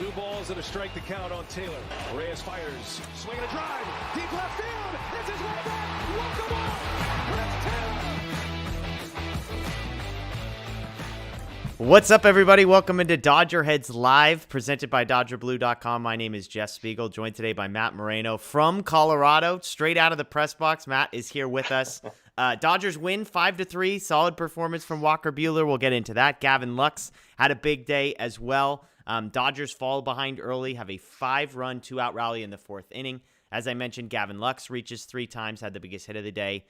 2 balls and a strike to count on Taylor. Reyes fires, swinging a drive, deep left field. This is way back. Walk the ball. Chris Taylor. What's up, everybody? Welcome into DodgerHeads Live, presented by DodgerBlue.com. My name is Jeff Spiegel, joined today by Matt Moreno from Colorado, straight out of the press box. Matt is here with us. Dodgers win 5-3. Solid performance from Walker Buehler. We'll get into that. Gavin Lux had a big day as well. Dodgers fall behind early, have a 5-run, 2-out rally in the 4th inning. As I mentioned, Gavin Lux reaches 3 times, had the biggest hit of the day.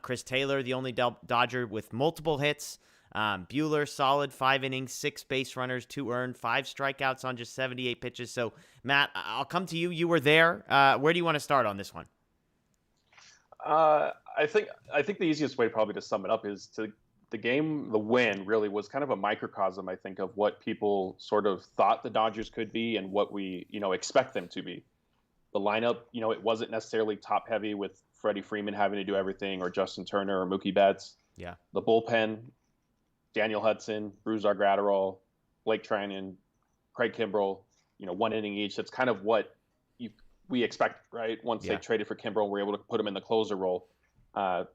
Chris Taylor, the only Dodger with multiple hits. Buehler, solid 5 innings, 6 base runners, 2 earned, 5 strikeouts on just 78 pitches. So, Matt, I'll come to you. You were there. Where do you want to start on this one? I think the easiest way probably to sum it up is the win really was kind of a microcosm, I think, of what people sort of thought the Dodgers could be and what we, expect them to be. The lineup, it wasn't necessarily top heavy with Freddie Freeman having to do everything, or Justin Turner or Mookie Betts. Yeah. The bullpen, Daniel Hudson, Brusdar Graterol, Blake Treinen, Craig Kimbrell, 1 inning each. That's kind of what we expect, right? Once they traded for Kimbrell, we're able to put him in the closer role.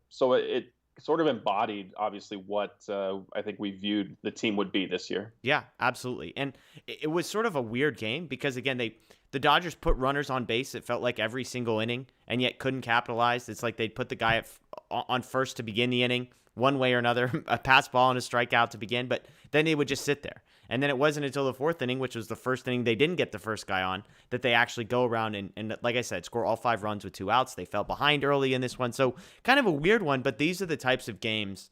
So it sort of embodied, obviously, what I think we viewed the team would be this year. Yeah, absolutely. And it was sort of a weird game because, again, the Dodgers put runners on base, it felt like every single inning, and yet couldn't capitalize. It's like they'd put the guy on first to begin the inning, one way or another, a pass ball and a strikeout to begin, but then they would just sit there. And then it wasn't until the 4th inning, which was the first inning they didn't get the first guy on, that they actually go around and like I said, score all 5 runs with 2 outs. They fell behind early in this one. So kind of a weird one, but these are the types of games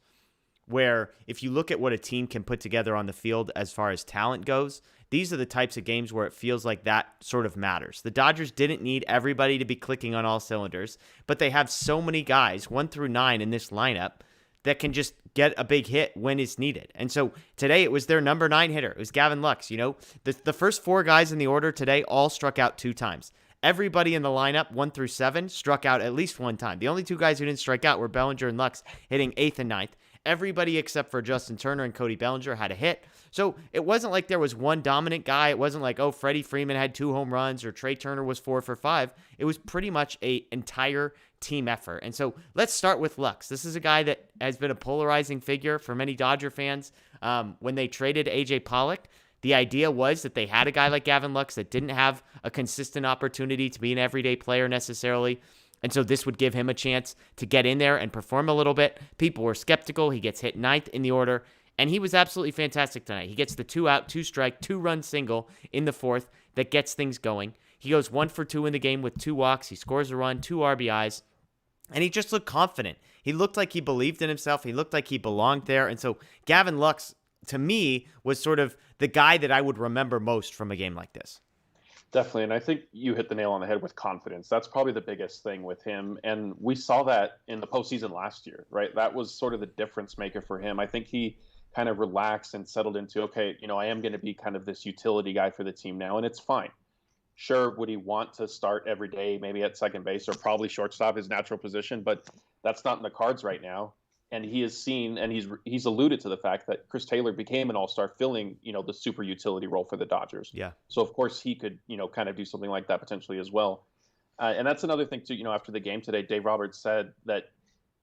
where if you look at what a team can put together on the field as far as talent goes, these are the types of games where it feels like that sort of matters. The Dodgers didn't need everybody to be clicking on all cylinders, but they have so many guys, 1 through 9 in this lineup, that can just get a big hit when it's needed. And so today it was their number 9 hitter. It was Gavin Lux. The first 4 guys in the order today all struck out 2 times. Everybody in the lineup, 1 through 7, struck out at least 1 time. The only 2 guys who didn't strike out were Bellinger and Lux, hitting 8th and 9th. Everybody except for Justin Turner and Cody Bellinger had a hit. So it wasn't like there was one dominant guy. It wasn't like, Freddie Freeman had 2 home runs or Trey Turner was 4 for 5. It was pretty much an entire team effort. And so let's start with Lux. This is a guy that has been a polarizing figure for many Dodger fans. When they traded A.J. Pollock, the idea was that they had a guy like Gavin Lux that didn't have a consistent opportunity to be an everyday player necessarily. And so this would give him a chance to get in there and perform a little bit. People were skeptical. He gets hit 9th in the order, and he was absolutely fantastic tonight. He gets the 2-out, 2-strike, 2-run single in the 4th that gets things going. He goes 1 for 2 in the game with 2 walks. He scores a run, 2 RBIs, and he just looked confident. He looked like he believed in himself. He looked like he belonged there. And so Gavin Lux, to me, was sort of the guy that I would remember most from a game like this. Definitely, and I think you hit the nail on the head with confidence. That's probably the biggest thing with him, and we saw that in the postseason last year, right? That was sort of the difference maker for him. I think he kind of relaxed and settled into, okay, I am going to be kind of this utility guy for the team now, and it's fine. Sure, would he want to start every day, maybe at second base or probably shortstop, his natural position, but that's not in the cards right now. And he has seen, and he's alluded to the fact that Chris Taylor became an all-star filling, the super utility role for the Dodgers. Yeah. So, of course, he could, kind of do something like that potentially as well. And that's another thing, too, after the game today, Dave Roberts said that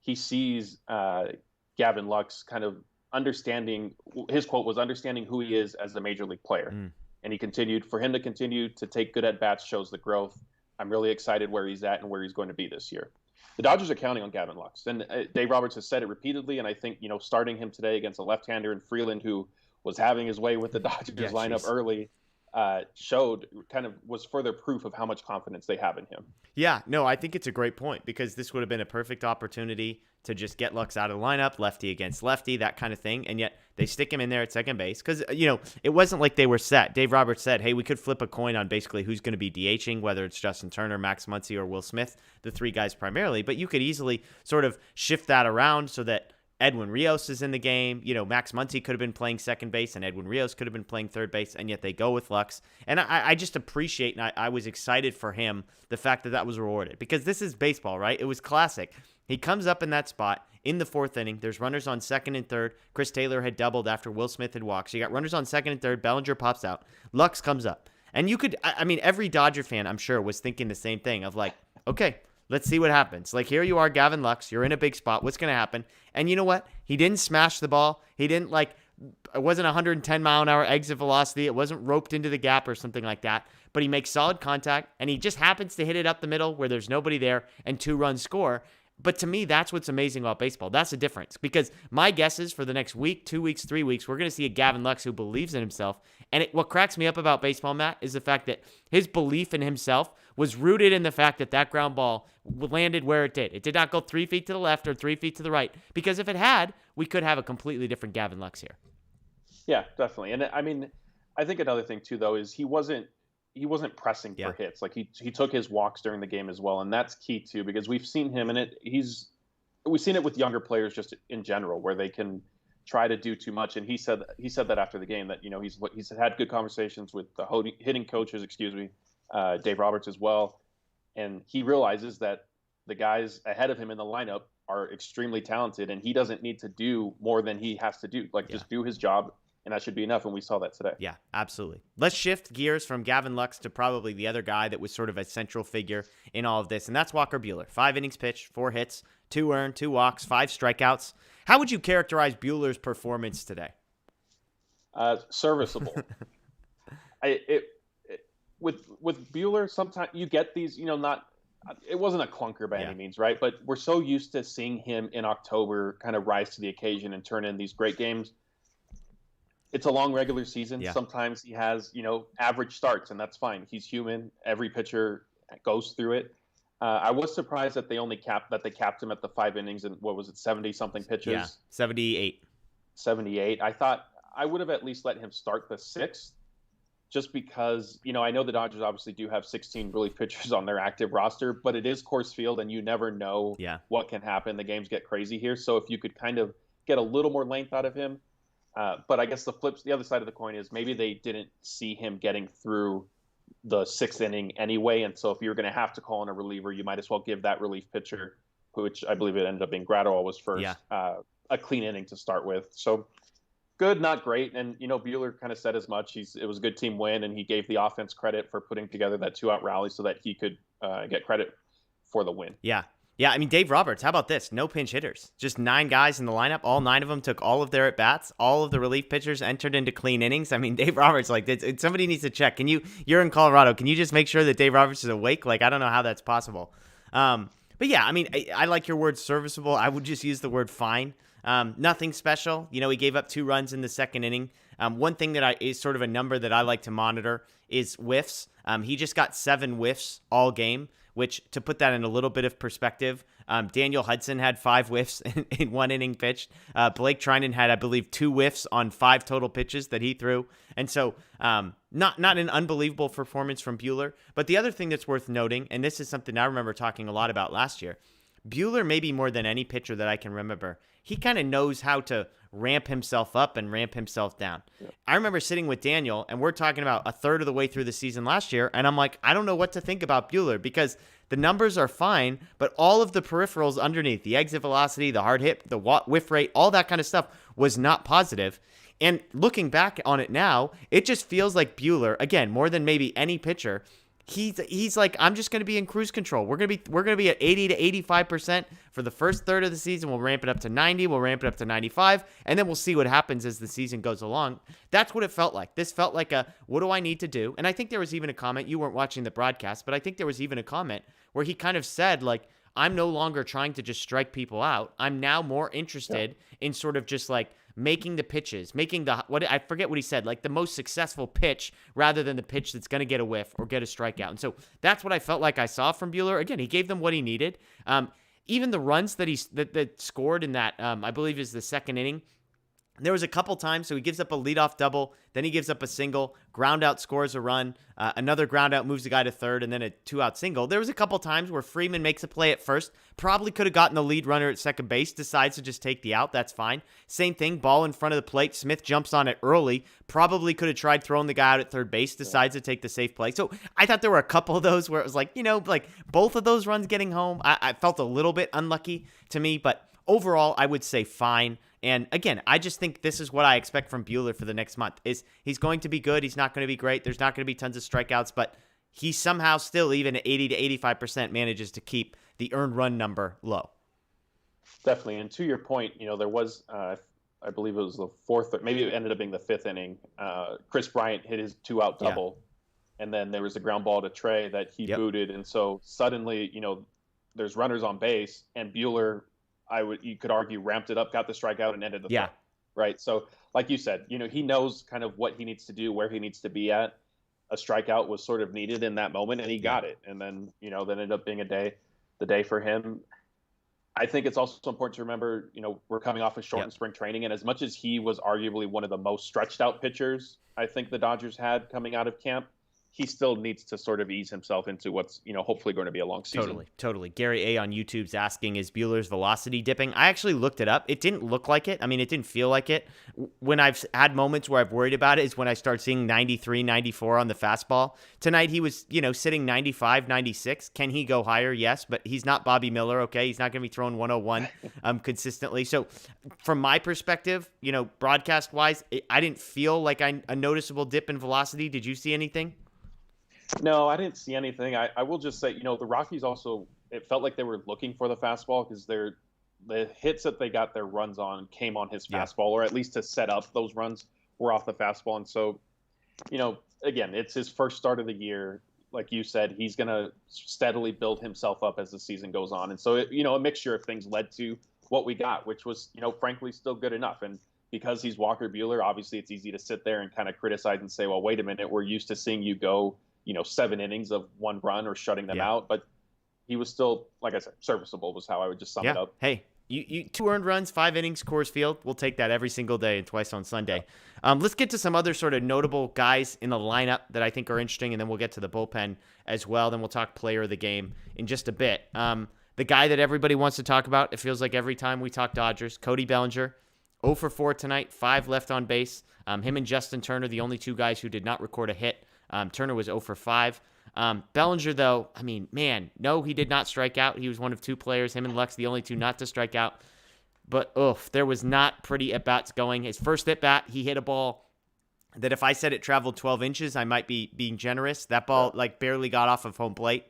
he sees Gavin Lux kind of understanding, his quote was, understanding who he is as a major league player. And he continued, for him to continue to take good at-bats shows the growth. I'm really excited where he's at and where he's going to be this year. The Dodgers are counting on Gavin Lux, and Dave Roberts has said it repeatedly, and I think, starting him today against a left-hander in Freeland who was having his way with the Dodgers lineup early was further proof of how much confidence they have in him. Yeah, no, I think it's a great point because this would have been a perfect opportunity to just get Lux out of the lineup, lefty against lefty, that kind of thing. And yet they stick him in there at second base because, it wasn't like they were set. Dave Roberts said, hey, we could flip a coin on basically who's going to be DHing, whether it's Justin Turner, Max Muncy, or Will Smith, the 3 guys primarily. But you could easily sort of shift that around so that Edwin Rios is in the game. Max Muncy could have been playing second base and Edwin Rios could have been playing third base, and yet they go with Lux. And I just appreciate, and I was excited for him, the fact that was rewarded because this is baseball, right? It was classic. He comes up in that spot in the 4th inning. There's runners on second and third. Chris Taylor had doubled after Will Smith had walked. So you got runners on second and third. Bellinger pops out. Lux comes up. And you could, I mean, every Dodger fan, I'm sure, was thinking the same thing of like, okay, let's see what happens. Like, here you are, Gavin Lux. You're in a big spot. What's going to happen? And you know what? He didn't smash the ball. He didn't it wasn't 110 mile an hour exit velocity. It wasn't roped into the gap or something like that. But he makes solid contact, and he just happens to hit it up the middle where there's nobody there and 2 runs score. But to me, that's what's amazing about baseball. That's the difference. Because my guess is for the next week, 2 weeks, 3 weeks, we're going to see a Gavin Lux who believes in himself. And what cracks me up about baseball, Matt, is the fact that his belief in himself was rooted in the fact that that ground ball landed where it did. It did not go 3 feet to the left or 3 feet to the right. Because if it had, we could have a completely different Gavin Lux here. Yeah, definitely. And I mean, I think another thing too, though, is he wasn't pressing for hits. Like he took his walks during the game as well, and that's key too, because we've seen him, and we've seen it with younger players just in general, where they can try to do too much. And he said that after the game that he's had good conversations with the hitting coaches, Dave Roberts as well, and he realizes that the guys ahead of him in the lineup are extremely talented, and he doesn't need to do more than he has to do. Just do his job. And that should be enough, and we saw that today. Yeah, absolutely. Let's shift gears from Gavin Lux to probably the other guy that was sort of a central figure in all of this, and that's Walker Buehler. 5 innings pitched, 4 hits, 2 earned, 2 walks, 5 strikeouts. How would you characterize Buehler's performance today? Serviceable. With Buehler, sometimes you get these, it wasn't a clunker by any means, right? But we're so used to seeing him in October kind of rise to the occasion and turn in these great games. It's a long regular season. Yeah. Sometimes he has, average starts, and that's fine. He's human. Every pitcher goes through it. I was surprised that they capped him at the 5 innings and 70 something pitches? Yeah, 78. 78. I thought I would have at least let him start the 6th, just because, I know the Dodgers obviously do have 16 relief pitchers on their active roster, but it is Coors Field, and you never know what can happen. The games get crazy here. So if you could kind of get a little more length out of him. But I guess the other side of the coin is maybe they didn't see him getting through the 6th inning anyway. And so if you're going to have to call in a reliever, you might as well give that relief pitcher, which I believe it ended up being Gratterall was first, a clean inning to start with. So good, not great. And, Buehler kind of said as much. It was a good team win, and he gave the offense credit for putting together that 2-out rally so that he could get credit for the win. Yeah. Yeah, I mean, Dave Roberts, how about this? No pinch hitters. Just 9 guys in the lineup. All 9 of them took all of their at-bats. All of the relief pitchers entered into clean innings. I mean, Dave Roberts, somebody needs to check. You're in Colorado. Can you just make sure that Dave Roberts is awake? I don't know how that's possible. But yeah, I mean, I like your word serviceable. I would just use the word fine. Nothing special. He gave up 2 runs in the 2nd inning. One thing that is sort of a number that I like to monitor is whiffs. He just got 7 whiffs all game, which, to put that in a little bit of perspective, Daniel Hudson had 5 whiffs in 1 inning pitched. Blake Trinan had, I believe, 2 whiffs on 5 total pitches that he threw. And so not an unbelievable performance from Buehler. But the other thing that's worth noting, and this is something I remember talking a lot about last year, Buehler, maybe more than any pitcher that I can remember, he kind of knows how to ramp himself up and ramp himself down. Yeah. I remember sitting with Daniel, and we're talking about a third of the way through the season last year, and I'm like, I don't know what to think about Buehler, because the numbers are fine, but all of the peripherals underneath, the exit velocity, the hard hit, the whiff rate, all that kind of stuff was not positive. And looking back on it now, it just feels like Buehler, again, more than maybe any pitcher, he's like, I'm just going to be in cruise control. We're going to be at 80 to 85% for the first third of the season. We'll ramp it up to 90. We'll ramp it up to 95. And then we'll see what happens as the season goes along. That's what it felt like. This felt like what do I need to do? And I think there was even a comment. You weren't watching the broadcast, but I think there was even a comment where he kind of said, I'm no longer trying to just strike people out. I'm now more interested in sort of just making the pitches, making I forget what he said, the most successful pitch rather than the pitch that's going to get a whiff or get a strikeout. And so that's what I felt like I saw from Buehler. Again, he gave them what he needed. Even the runs that scored in that, I believe is the 2nd inning, there was a couple times, so he gives up a leadoff double, then he gives up a single, ground out scores a run, another ground out moves the guy to third, and then a 2-out single. There was a couple times where Freeman makes a play at first, probably could have gotten the lead runner at second base, decides to just take the out, that's fine. Same thing, ball in front of the plate, Smith jumps on it early, probably could have tried throwing the guy out at third base, decides to take the safe play. So I thought there were a couple of those where it was both of those runs getting home, I felt a little bit unlucky to me, but overall I would say fine. And again, I just think this is what I expect from Buehler for the next month. Is he's going to be good. He's not going to be great. There's not going to be tons of strikeouts, but he somehow still, even at 80 to 85%, manages to keep the earned run number low. Definitely. And to your point, there was, I believe it was the fourth, or maybe it ended up being the fifth inning. Chris Bryant hit his 2-out double, and then there was a ground ball to Trey that he booted. And so suddenly, there's runners on base, and Buehler, you could argue, ramped it up, got the strikeout, and ended the threat, right? So like you said, he knows kind of what he needs to do, where he needs to be at. A strikeout was sort of needed in that moment, and he got it. And then, that ended up being the day for him. I think it's also important to remember, we're coming off a shortened spring training, and as much as he was arguably one of the most stretched out pitchers I think the Dodgers had coming out of camp, he still needs to sort of ease himself into what's, hopefully going to be a long season. Totally. Gary A. on YouTube's asking, is Buehler's velocity dipping? I actually looked it up. It didn't look like it. I mean, it didn't feel like it. When I've had moments where I've worried about it is when I start seeing 93, 94 on the fastball. Tonight he was, sitting 95, 96. Can he go higher? Yes, but he's not Bobby Miller, okay? He's not going to be throwing 101 consistently. So from my perspective, broadcast-wise, I didn't feel like a noticeable dip in velocity. Did you see anything? No, I didn't see anything. I will just say, the Rockies also, it felt like they were looking for the fastball because the hits that they got their runs on came on his fastball, or at least to set up those runs were off the fastball. And so, again, it's his first start of the year. Like you said, he's going to steadily build himself up as the season goes on. And so, a mixture of things led to what we got, which was, frankly, still good enough. And because he's Walker Buehler, obviously it's easy to sit there and kind of criticize and say, well, wait a minute, we're used to seeing you go 7 innings of 1 run or shutting them out. But he was still, like I said, serviceable was how I would just sum it up. Hey, you 2 earned runs, 5 innings, Coors Field. We'll take that every single day and twice on Sunday. Let's get to some other sort of notable guys in the lineup that I think are interesting, and then we'll get to the bullpen as well. Then we'll talk player of the game in just a bit. The guy that everybody wants to talk about, it feels like every time we talk Dodgers, Cody Bellinger, 0 for 4 tonight, 5 left on base. Him and Justin Turner, the only 2 guys who did not record a hit. Turner was 0 for 5. Bellinger, though, I mean, man, no, he did not strike out. He was one of 2 players, him and Lux, the only 2 not to strike out. But, there was not pretty at-bats going. His first at-bat, he hit a ball that if I said it traveled 12 inches, I might be being generous. That ball, barely got off of home plate.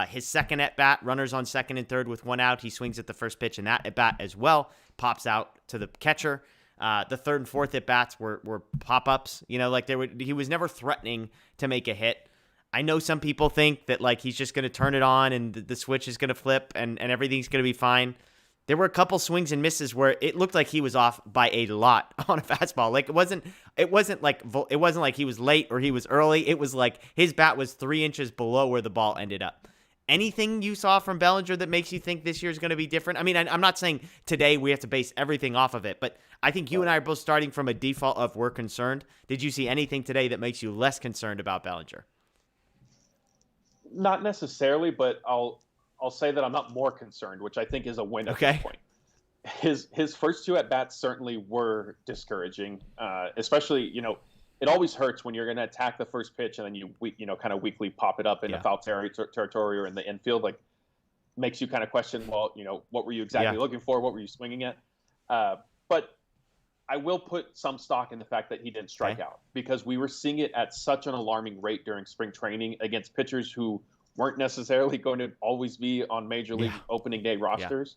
His second at-bat, runners on second and third with 1 out. He swings at the first pitch, and that at-bat as well pops out to the catcher. The third and fourth at-bats were pop-ups. He was never threatening to make a hit. I know some people think that, he's just going to turn it on and the switch is going to flip and everything's going to be fine. There were a couple swings and misses where it looked like he was off by a lot on a fastball. It wasn't like he was late or he was early. It was like his bat was 3 inches below where the ball ended up. Anything you saw from Bellinger that makes you think this year is going to be different? I mean, I'm not saying today we have to base everything off of it, but I think you and I are both starting from a default of we're concerned. Did you see anything today that makes you less concerned about Bellinger? Not necessarily, but I'll say that I'm not more concerned, which I think is a win at this point. His first 2 at-bats certainly were discouraging, especially, it always hurts when you're going to attack the first pitch and then you kind of weakly pop it up in the foul territory or in the infield. Makes you kind of question, well, what were you exactly looking for? What were you swinging at? But I will put some stock in the fact that he didn't strike out because we were seeing it at such an alarming rate during spring training against pitchers who weren't necessarily going to always be on major league opening day rosters.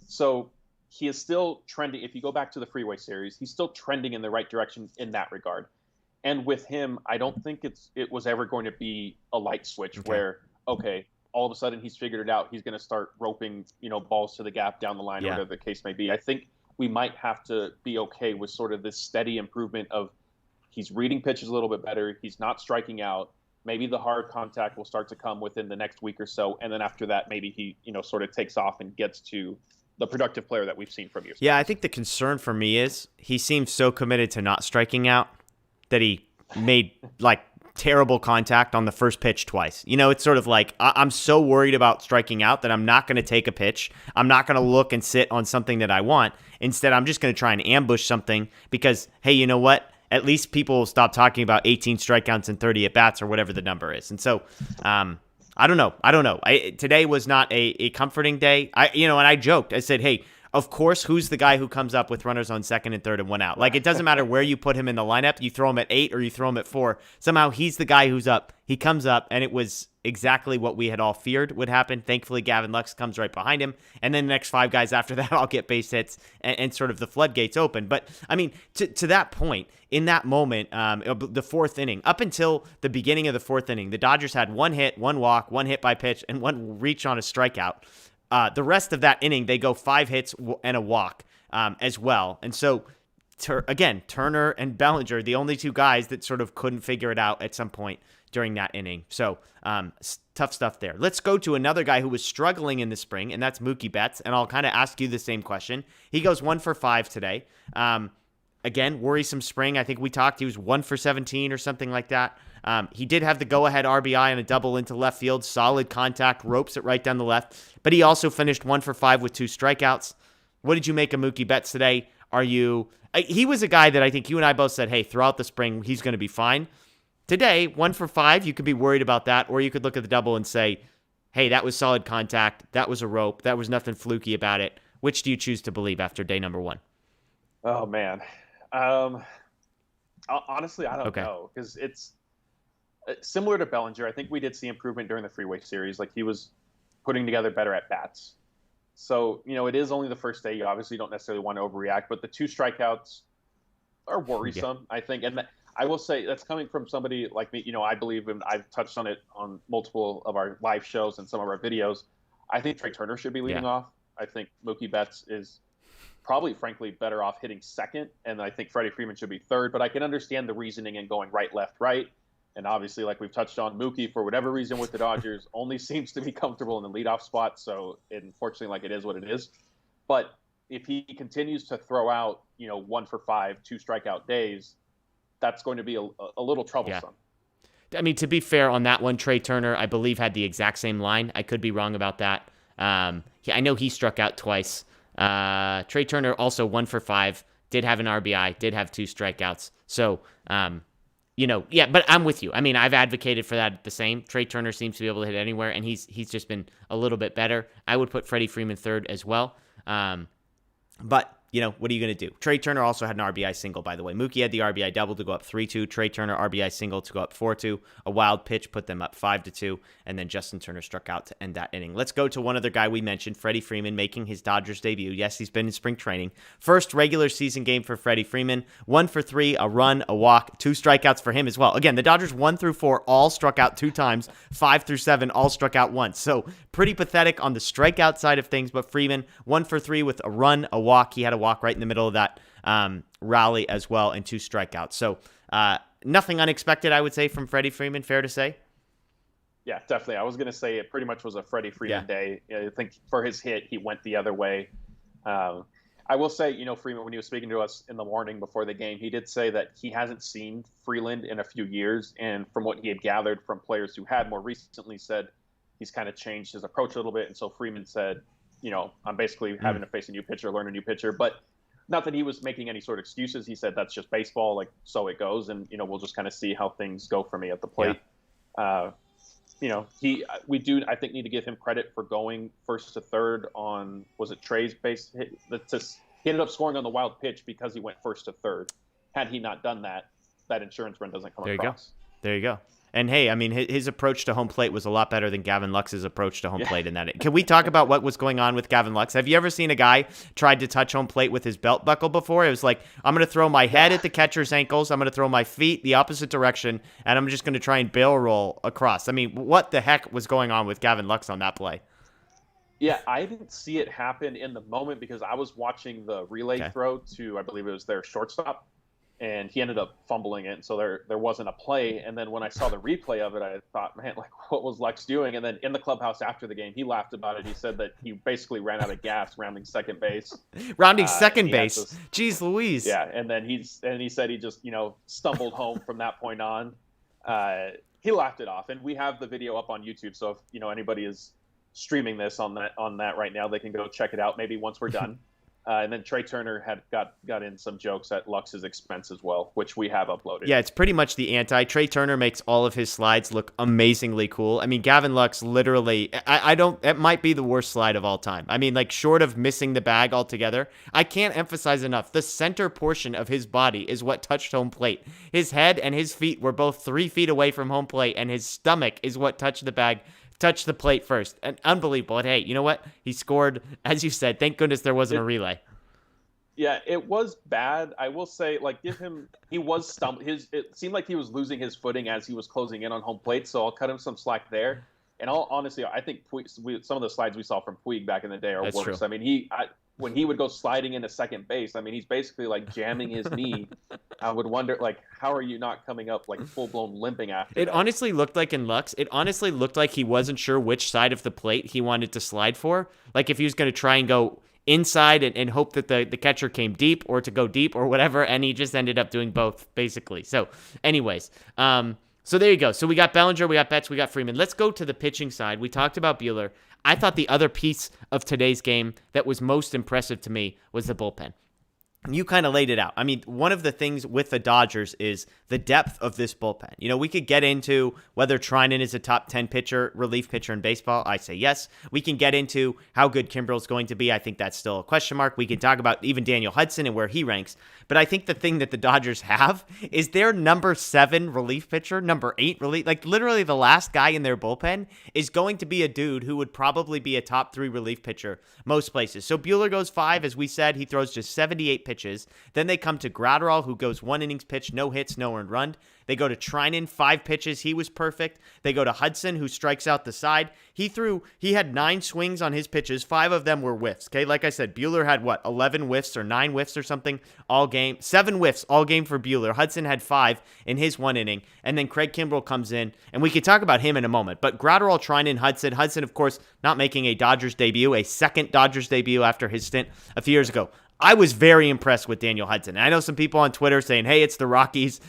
So he is still trending. If you go back to the Freeway Series, he's still trending in the right direction in that regard. And with him, I don't think it was ever going to be a light switch where, all of a sudden he's figured it out. He's going to start roping, balls to the gap down the line, or whatever the case may be. I think we might have to be okay with sort of this steady improvement of he's reading pitches a little bit better. He's not striking out. Maybe the hard contact will start to come within the next week or so. And then after that, maybe he, sort of takes off and gets to the productive player that we've seen from years. Yeah, I think the concern for me is he seems so committed to not striking out that he made terrible contact on the first pitch twice. It's sort of like I'm so worried about striking out that I'm not going to take a pitch. I'm not going to look and sit on something that I want. Instead, I'm just going to try and ambush something because, hey, you know what? At least people will stop talking about 18 strikeouts and 30 at-bats or whatever the number is. And so I don't know. Today was not a comforting day. And I joked. I said, hey, of course, who's the guy who comes up with runners on second and third and one out? Like, it doesn't matter where you put him in the lineup. You throw him at 8 or you throw him at 4. Somehow he's the guy who's up. He comes up, and it was exactly what we had all feared would happen. Thankfully, Gavin Lux comes right behind him. And then the next 5 guys after that all get base hits and sort of the floodgates open. But, I mean, to that point, in that moment, the 4th inning, up until the beginning of the 4th inning, the Dodgers had 1 hit, 1 walk, 1 hit by pitch, and 1 reach on a strikeout. The rest of that inning, they go 5 hits and a walk as well. And so, again, Turner and Bellinger, the only 2 guys that sort of couldn't figure it out at some point during that inning. So, tough stuff there. Let's go to another guy who was struggling in the spring, and that's Mookie Betts. And I'll kind of ask you the same question. He goes 1 for 5 today. Again, worrisome spring. I think we talked. He was 1 for 17 or something like that. He did have the go-ahead RBI and a double into left field. Solid contact, ropes it right down the left. But he also finished 1 for 5 with 2 strikeouts. What did you make of Mookie Betts today? He was a guy that I think you and I both said, hey, throughout the spring, he's going to be fine. Today, 1 for 5, you could be worried about that, or you could look at the double and say, hey, that was solid contact. That was a rope. That was nothing fluky about it. Which do you choose to believe after day number 1? Oh, man. Honestly, I don't know, because it's similar to Bellinger. I think we did see improvement during the Freeway Series. Like, he was putting together better at bats. So, it is only the first day. You obviously don't necessarily want to overreact, but the 2 strikeouts are worrisome, I think. And I will say that's coming from somebody like me. I believe, and I've touched on it on multiple of our live shows and some of our videos. I think Trey Turner should be leading off. I think Mookie Betts is probably, frankly, better off hitting second, and I think Freddie Freeman should be third. But I can understand the reasoning in going right, left, right. And obviously, like we've touched on, Mookie, for whatever reason with the Dodgers, only seems to be comfortable in the leadoff spot. So, unfortunately, like, it is what it is. But if he continues to throw out, 1 for 5, 2 strikeout days, that's going to be a little troublesome. Yeah. I mean, to be fair on that one, Trey Turner, I believe, had the exact same line. I could be wrong about that. I know he struck out twice. Trey Turner also 1 for 5, did have an RBI, did have 2 strikeouts. So, but I'm with you. I mean, I've advocated for that the same. Trey Turner seems to be able to hit anywhere, and he's just been a little bit better. I would put Freddie Freeman third as well. But what are you going to do? Trey Turner also had an RBI single, by the way. Mookie had the RBI double to go up 3-2. Trey Turner RBI single to go up 4-2. A wild pitch put them up 5-2. And then Justin Turner struck out to end that inning. Let's go to one other guy we mentioned, Freddie Freeman, making his Dodgers debut. Yes, he's been in spring training. First regular season game for Freddie Freeman. 1 for 3, a run, a walk, 2 strikeouts for him as well. Again, the Dodgers 1 through 4 all struck out 2 times. 5 through 7 all struck out once. So pretty pathetic on the strikeout side of things. But Freeman 1 for 3 with a run, a walk. He had a walk right in the middle of that rally as well, and 2 strikeouts. So nothing unexpected, I would say, from Freddie Freeman. Fair to say? Yeah, definitely. I was going to say it pretty much was a Freddie Freeman day. I think for his hit, he went the other way. I will say, Freeman, when he was speaking to us in the morning before the game, he did say that he hasn't seen Freeland in a few years. And from what he had gathered from players who had more recently said, he's kind of changed his approach a little bit. And so Freeman said, I'm basically having to face a new pitcher, learn a new pitcher. But not that he was making any sort of excuses. He said that's just baseball, like, so it goes. And, we'll just kind of see how things go for me at the plate. We do, I think, need to give him credit for going first to third on, was it Trey's base hit? He ended up scoring on the wild pitch because he went first to third. Had he not done that, that insurance run doesn't come across. There you go. And hey, I mean, his approach to home plate was a lot better than Gavin Lux's approach to home plate in that. Can we talk about what was going on with Gavin Lux? Have you ever seen a guy tried to touch home plate with his belt buckle before? It was like, I'm going to throw my head at the catcher's ankles. I'm going to throw my feet the opposite direction, and I'm just going to try and barrel roll across. I mean, what the heck was going on with Gavin Lux on that play? Yeah, I didn't see it happen in the moment because I was watching the relay throw to, I believe it was their shortstop. And he ended up fumbling it, so there wasn't a play. And then when I saw the replay of it, I thought, man, like, what was Lux doing? And then in the clubhouse after the game, he laughed about it. He said that he basically ran out of gas rounding second base. Rounding second base? Jeez Louise. Yeah, and then he said he just, stumbled home from that point on. He laughed it off. And we have the video up on YouTube, so if, anybody is streaming this on that right now, they can go check it out maybe once we're done. And then Trey Turner had got in some jokes at Lux's expense as well, which we have uploaded. Yeah, it's pretty much the anti. Trey Turner makes all of his slides look amazingly cool. I mean, Gavin Lux literally, I don't, it might be the worst slide of all time. I mean, like, short of missing the bag altogether, I can't emphasize enough. The center portion of his body is what touched home plate. His head and his feet were both 3 feet away from home plate, and his stomach is what touched the bag. Touched the plate first. And unbelievable. And hey, you know what? He scored, as you said. Thank goodness there wasn't a relay. Yeah, it was bad. I will say, like, give him. He was stumbling. It seemed like he was losing his footing as he was closing in on home plate. So I'll cut him some slack there. And honestly, I think some of the slides we saw from Puig back in the day are That's worse. true. I mean, when he would go sliding into second base, I mean, he's basically like jamming his knee. I would wonder, like, how are you not coming up like full blown limping after? It that? honestly looked like in Lux, it honestly looked like he wasn't sure which side of the plate he wanted to slide for. Like if he was going to try and go inside and hope that the catcher came deep or to go deep or whatever, and he just ended up doing both, basically. So anyways, so there you go. So we got Bellinger, we got Betts, we got Freeman. Let's go to the pitching side. We talked about Buehler. I thought the other piece of today's game that was most impressive to me was the bullpen. You kind of laid it out. I mean, one of the things with the Dodgers is the depth of this bullpen. You know, we could get into whether Treinen is a top 10 pitcher, relief pitcher in baseball. I say yes. We can get into how good Kimbrel's going to be. I think that's still a question mark. We can talk about even Daniel Hudson and where he ranks. But I think the thing that the Dodgers have is their number 7 relief pitcher, number 8 relief, like literally the last guy in their bullpen is going to be a dude who would probably be a top 3 relief pitcher most places. So Buehler goes 5, as we said, he throws just 78 pitches. Then they come to Gratterall, who goes 1 innings pitched, no hits, no earned run. They go to Treinen, 5 pitches. He was perfect. They go to Hudson, who strikes out the side. He had 9 swings on his pitches. 5 of them were whiffs. Okay, like I said, Buehler had 11 whiffs or 9 whiffs or something all game. 7 whiffs all game for Buehler. Hudson had 5 in his 1 inning. And then Craig Kimbrel comes in, and we could talk about him in a moment. But Gratterall, Treinen, Hudson. Hudson, of course, not making a Dodgers debut, a second Dodgers debut after his stint a few years ago. I was very impressed with Daniel Hudson. And I know some people on Twitter saying, hey, it's the Rockies.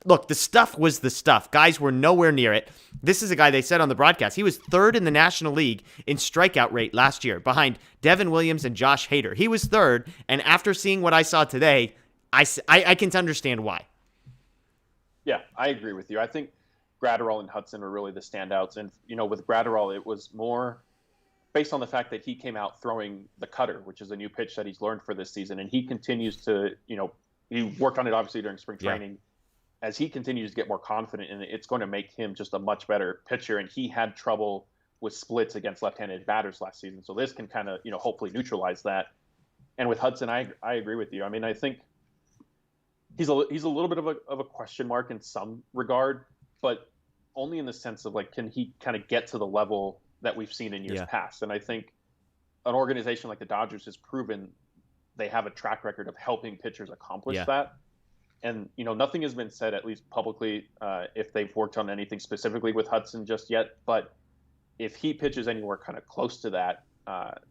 Look, the stuff was the stuff. Guys were nowhere near it. This is a guy they said on the broadcast. He was 3rd in the National League in strikeout rate last year behind Devin Williams and Josh Hader. He was 3rd, and after seeing what I saw today, I can understand why. Yeah, I agree with you. I think Gratterall and Hudson are really the standouts. And, you know, with Gratterall, it was more based on the fact that he came out throwing the cutter, which is a new pitch that he's learned for this season. And he continues to, you know, he worked on it obviously during spring training. Yeah. As he continues to get more confident in it, it's going to make him just a much better pitcher. And he had trouble with splits against left-handed batters last season. So this can kind of, you know, hopefully neutralize that. And with Hudson, I agree with you. I mean, I think he's a little bit of a question mark in some regard, but only in the sense of, like, can he kind of get to the level that we've seen in years past? And I think an organization like the Dodgers has proven they have a track record of helping pitchers accomplish that. And, you know, nothing has been said, at least publicly, if they've worked on anything specifically with Hudson just yet. But if he pitches anywhere kind of close to that,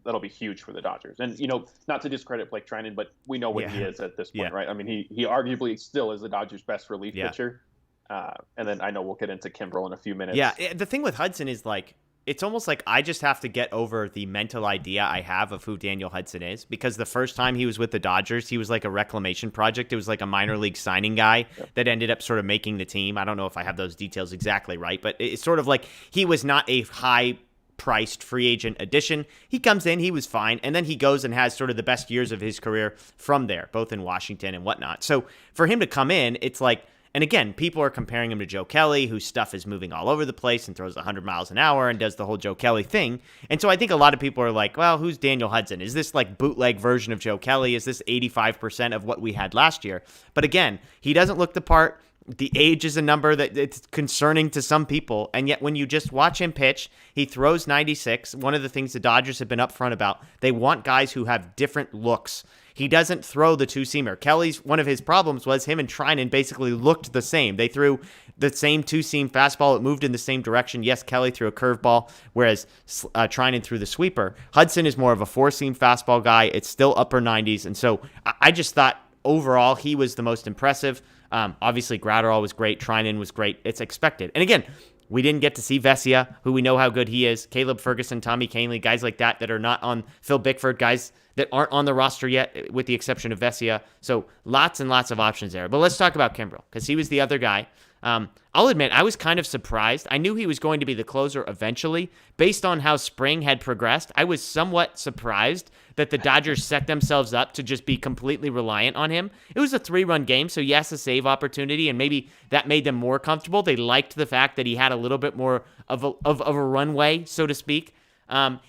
that'll be huge for the Dodgers. And, you know, not to discredit Blake Treinen, but we know what he is at this point, right? I mean, he arguably still is the Dodgers' best relief pitcher. And then I know we'll get into Kimbrel in a few minutes. Yeah, the thing with Hudson is, like, it's almost like I just have to get over the mental idea I have of who Daniel Hudson is, because the first time he was with the Dodgers, he was like a reclamation project. It was like a minor league signing guy that ended up sort of making the team. I don't know if I have those details exactly right, but it's sort of like he was not a high-priced free agent addition. He comes in, he was fine, and then he goes and has sort of the best years of his career from there, both in Washington and whatnot. So for him to come in, it's like, and again, people are comparing him to Joe Kelly, whose stuff is moving all over the place and throws 100 miles an hour and does the whole Joe Kelly thing. And so I think a lot of people are like, well, who's Daniel Hudson? Is this like bootleg version of Joe Kelly? Is this 85% of what we had last year? But again, he doesn't look the part. The age is a number that it's concerning to some people. And yet when you just watch him pitch, he throws 96. One of the things the Dodgers have been upfront about, they want guys who have different looks. He doesn't throw the two-seamer. Kelly's, one of his problems was him and Treinen basically looked the same. They threw the same two-seam fastball. It moved in the same direction. Yes, Kelly threw a curveball, whereas Treinen threw the sweeper. Hudson is more of a four-seam fastball guy. It's still upper 90s. And so I just thought overall he was the most impressive. Obviously, Gratterall was great. Treinen was great. It's expected. And again, we didn't get to see Vesia, who we know how good he is. Caleb Ferguson, Tommy Kahnle, guys like that are not on Phil Bickford, guys that aren't on the roster yet, with the exception of Vesia. So lots and lots of options there. But let's talk about Kimbrel, because he was the other guy. I'll admit, I was kind of surprised. I knew he was going to be the closer eventually. Based on how spring had progressed, I was somewhat surprised that the Dodgers set themselves up to just be completely reliant on him. It was a 3-run game, so yes, a save opportunity, and maybe that made them more comfortable. They liked the fact that he had a little bit more of a runway, so to speak.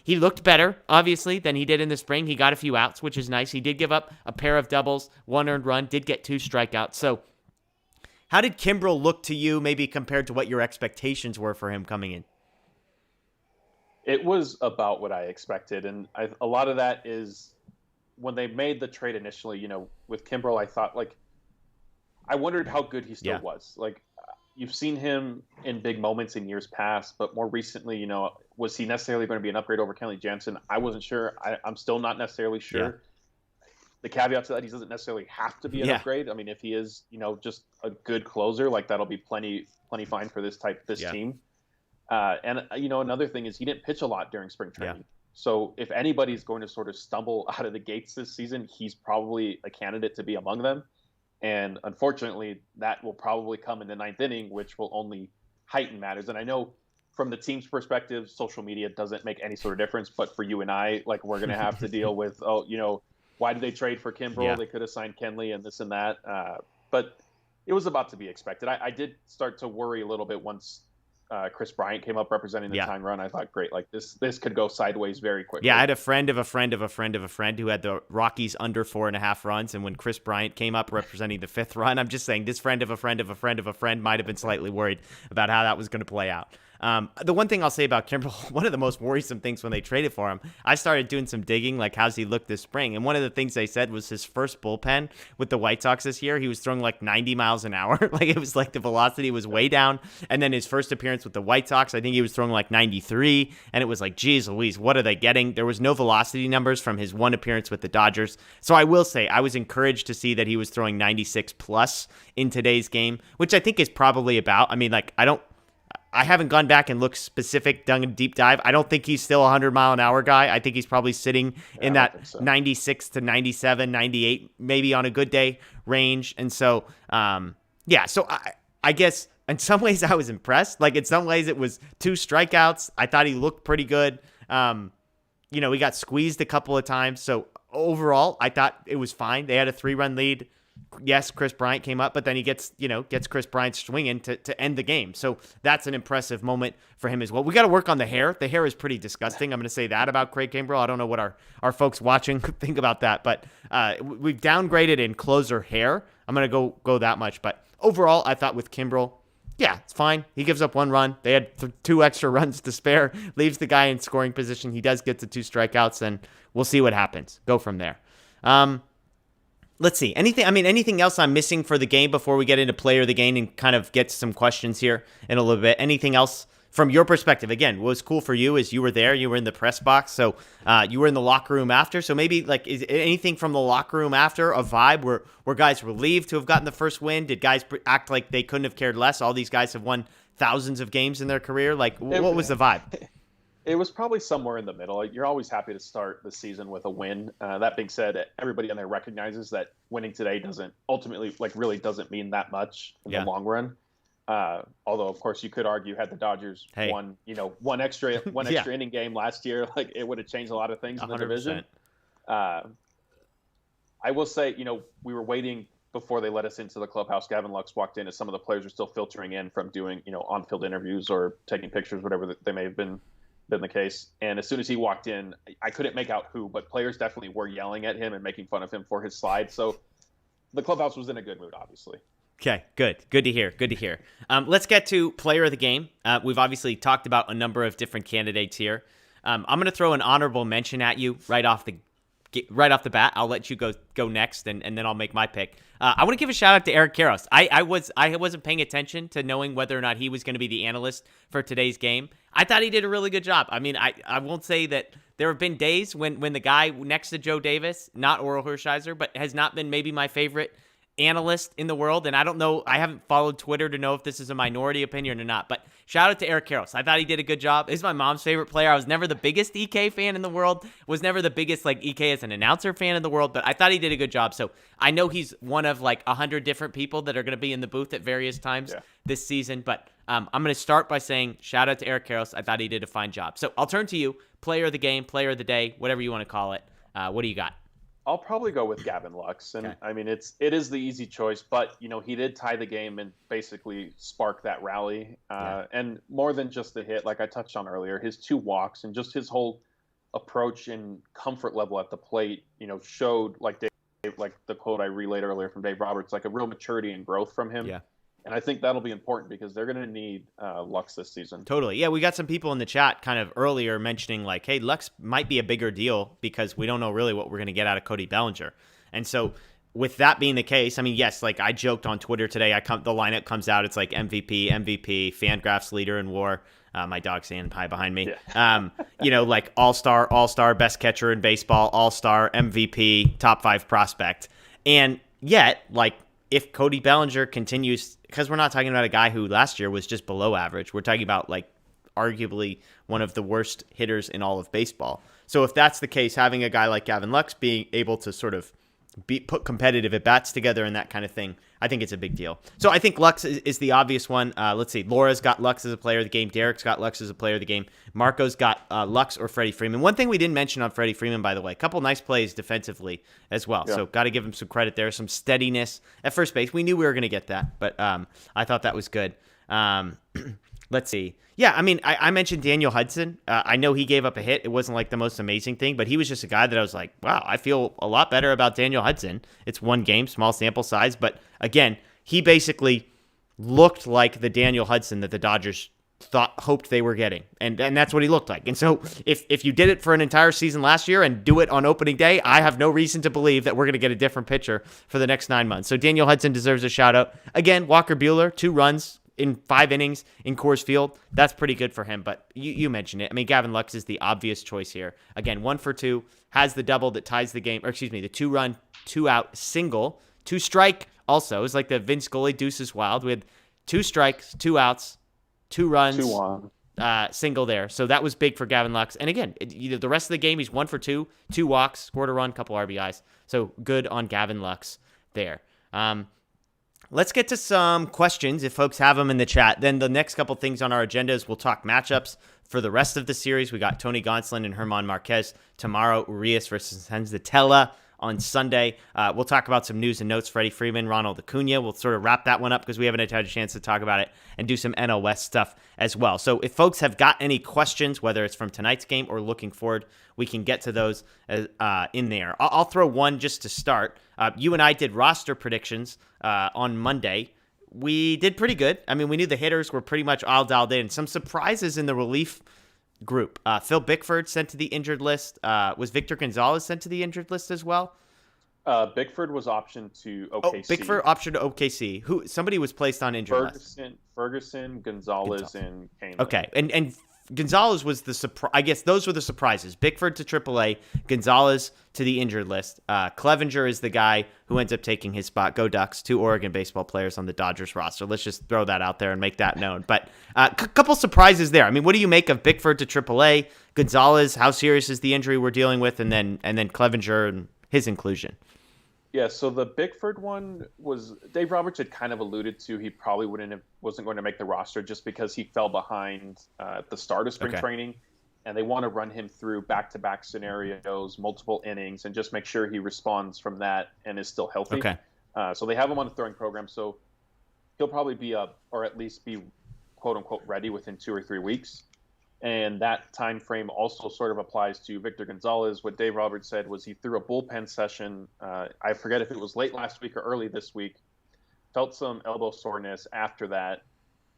He looked better, obviously, than he did in the spring. He got a few outs, which is nice. He did give up a pair of doubles, 1 earned run, did get 2 strikeouts. So how did Kimbrel look to you, maybe compared to what your expectations were for him coming in? It was about what I expected, and a lot of that is when they made the trade initially, with Kimbrel, I thought, I wondered how good he still was. You've seen him in big moments in years past, but more recently, was he necessarily going to be an upgrade over Kenley Jansen? I wasn't sure. I'm still not necessarily sure. Yeah. The caveat to that, he doesn't necessarily have to be an upgrade. I mean, if he is, just a good closer, that'll be plenty fine for this team. And another thing is he didn't pitch a lot during spring training. Yeah. So if anybody's going to sort of stumble out of the gates this season, he's probably a candidate to be among them. And unfortunately, that will probably come in the 9th inning, which will only heighten matters. And I know from the team's perspective, social media doesn't make any sort of difference. But for you and I, we're going to have to deal with, why did they trade for Kimbrel? Yeah. They could have signed Kenley and this and that. But it was about to be expected. I did start to worry a little bit once Chris Bryant came up representing the tying run. I thought, great, this could go sideways very quickly. Yeah, I had a friend of a friend of a friend of a friend who had the Rockies under 4.5 runs, and when Chris Bryant came up representing the 5th run, I'm just saying this friend of a friend of a friend of a friend might have been slightly worried about how that was going to play out. The one thing I'll say about Kimbrel, one of the most worrisome things when they traded for him, I started doing some digging, how's he look this spring? And one of the things they said was his first bullpen with the White Sox this year, he was throwing 90 miles an hour. It was the velocity was way down. And then his first appearance with the White Sox, I think he was throwing 93. And it was geez Louise, what are they getting? There was no velocity numbers from his one appearance with the Dodgers. So I will say I was encouraged to see that he was throwing 96 plus in today's game, which I think is probably about, I haven't gone back and looked specific, done a deep dive. I don't think he's still a 100-mile-an-hour guy. I think he's probably sitting in that 96 to 97, 98, maybe on a good day range. And so, so I guess in some ways I was impressed. In some ways it was 2 strikeouts. I thought he looked pretty good. He got squeezed a couple of times. So overall, I thought it was fine. They had a 3-run lead. Yes, Chris Bryant came up, but then he gets Chris Bryant swinging to end the game. So that's an impressive moment for him as well. We got to work on the hair. The hair is pretty disgusting. I'm going to say that about Craig Kimbrel. I don't know what our folks watching think about that, but we've downgraded in closer hair. I'm going to go that much. But overall, I thought with Kimbrel, it's fine. He gives up 1 run. They had 2 extra runs to spare. Leaves the guy in scoring position. He does get to 2 strikeouts, and we'll see what happens. Go from there. Let's see. Anything else I'm missing for the game before we get into player of the game and kind of get some questions here in a little bit? Anything else from your perspective? Again, what was cool for you is you were there. You were in the press box. So you were in the locker room after. So maybe is anything from the locker room after a vibe where guys relieved to have gotten the first win? Did guys act like they couldn't have cared less? All these guys have won thousands of games in their career. What was the vibe? It was probably somewhere in the middle. You're always happy to start the season with a win. That being said, everybody on there recognizes that winning today doesn't ultimately, really doesn't mean that much in the long run. Although, of course, you could argue had the Dodgers won, one extra inning game last year, it would have changed a lot of things in the 100%. Division. I will say, we were waiting before they let us into the clubhouse. Gavin Lux walked in as some of the players are still filtering in from doing, on-field interviews or taking pictures, whatever they may have been the case. And as soon as he walked in, I couldn't make out who, but players definitely were yelling at him and making fun of him for his slide. So the clubhouse was in a good mood, obviously. Okay, good to hear. Let's get to player of the game. We've obviously talked about a number of different candidates here. I'm going to throw an honorable mention at you right off the bat. I'll let you go next, and then I'll make my pick. I want to give a shout out to Eric Karros. I wasn't paying attention to knowing whether or not he was going to be the analyst for today's game. I thought he did a really good job. I won't say that there have been days when the guy next to Joe Davis, not Oral Hershiser, but has not been maybe my favorite analyst in the world, and I don't know, I haven't followed Twitter to know if this is a minority opinion or not, but shout out to Eric Karros. I thought he did a good job. He's my mom's favorite player. I was never the biggest EK fan in the world, was never the biggest like EK as an announcer fan in the world, but I thought he did a good job. So I know he's one of like 100 different people that are going to be in the booth at various times this season, but I'm going to start by saying shout out to Eric Karros. I thought he did a fine job. So I'll turn to you, player of the game, player of the day, whatever you want to call it. What do you got? I'll probably go with Gavin Lux, and I mean it is the easy choice, but he did tie the game and basically spark that rally, and more than just the hit, like I touched on earlier, his 2 walks and just his whole approach and comfort level at the plate, showed like the quote I relayed earlier from Dave Roberts, like a real maturity and growth from him. Yeah. And I think that'll be important because they're going to need Lux this season. Totally. Yeah, we got some people in the chat kind of earlier mentioning like, hey, Lux might be a bigger deal because we don't know really what we're going to get out of Cody Bellinger. And so with that being the case, I mean, yes, like I joked on Twitter today, the lineup comes out, it's like MVP, Fangraphs leader in WAR. My dog's standing high behind me. Yeah. Like all-star, best catcher in baseball, all-star, MVP, top 5 prospect. And yet, like, if Cody Bellinger continues, because we're not talking about a guy who last year was just below average. We're talking about like arguably one of the worst hitters in all of baseball. So if that's the case, having a guy like Gavin Lux being able to sort of put competitive at-bats together and that kind of thing, I think it's a big deal. So I think Lux is the obvious one. Let's see. Laura's got Lux as a player of the game. Derek's got Lux as a player of the game. Marco's got Lux or Freddie Freeman. One thing we didn't mention on Freddie Freeman, by the way, a couple nice plays defensively as well. Yeah. So got to give him some credit there, some steadiness at first base. We knew we were going to get that, but I thought that was good. Let's see. Yeah, I mean, I mentioned Daniel Hudson. I know he gave up a hit. It wasn't like the most amazing thing, but he was just a guy that I was like, wow, I feel a lot better about Daniel Hudson. It's one game, small sample size, but again, he basically looked like the Daniel Hudson that the Dodgers hoped they were getting, and that's what he looked like. And so if you did it for an entire season last year and do it on opening day, I have no reason to believe that we're going to get a different pitcher for the next 9 months. So Daniel Hudson deserves a shout out. Again, Walker Buehler, 2 runs in 5 innings in Coors Field. That's pretty good for him, but you mentioned it. I mean, Gavin Lux is the obvious choice here. Again, 1 for 2, has the double that ties the game, or excuse me, the 2-run, 2-out single, 2-strike also. It's like the Vince Scully Deuces Wild with 2 strikes, 2 outs, 2 runs, 2-1. Single there. So that was big for Gavin Lux. And again, the rest of the game, he's 1 for 2, 2 walks, scored a run, couple RBIs. So good on Gavin Lux there. Let's get to some questions if folks have them in the chat. Then the next couple things on our agenda is we'll talk matchups for the rest of the series. We got Tony Gonsolin and German Marquez tomorrow, Urias versus Senzatella on Sunday. We'll talk about some news and notes, Freddie Freeman, Ronald Acuna. We'll sort of wrap that one up because we haven't had a chance to talk about it and do some NL West stuff as well. So if folks have got any questions, whether it's from tonight's game or looking forward, we can get to those in there. I'll throw one just to start. You and I did roster predictions on Monday. We did pretty good. I mean, we knew the hitters were pretty much all dialed in. Some surprises in the relief group. Phil Bickford sent to the injured list. Was Victor Gonzalez sent to the injured list as well? Bickford was optioned to OKC. Oh, Bickford optioned to OKC. Somebody was placed on injured list. Ferguson, Gonzalez, and Kane. Okay, and Gonzalez was the surprise. I guess those were the surprises. Bickford to AAA, Gonzalez to the injured list. Clevenger is the guy who ends up taking his spot. Go Ducks, 2 Oregon baseball players on the Dodgers roster. Let's just throw that out there and make that known. But a couple surprises there. I mean, what do you make of Bickford to AAA? Gonzalez, how serious is the injury we're dealing with? And then Clevenger and his inclusion. Yeah, so the Bickford one was Dave Roberts had kind of alluded to. He probably wasn't going to make the roster just because he fell behind at the start of spring training, and they want to run him through back-to-back scenarios, multiple innings, and just make sure he responds from that and is still healthy. Okay. So they have him on the throwing program, so he'll probably be up or at least be quote-unquote ready within 2 or 3 weeks. And that time frame also sort of applies to Victor Gonzalez. What Dave Roberts said was he threw a bullpen session. I forget if it was late last week or early this week. Felt some elbow soreness after that.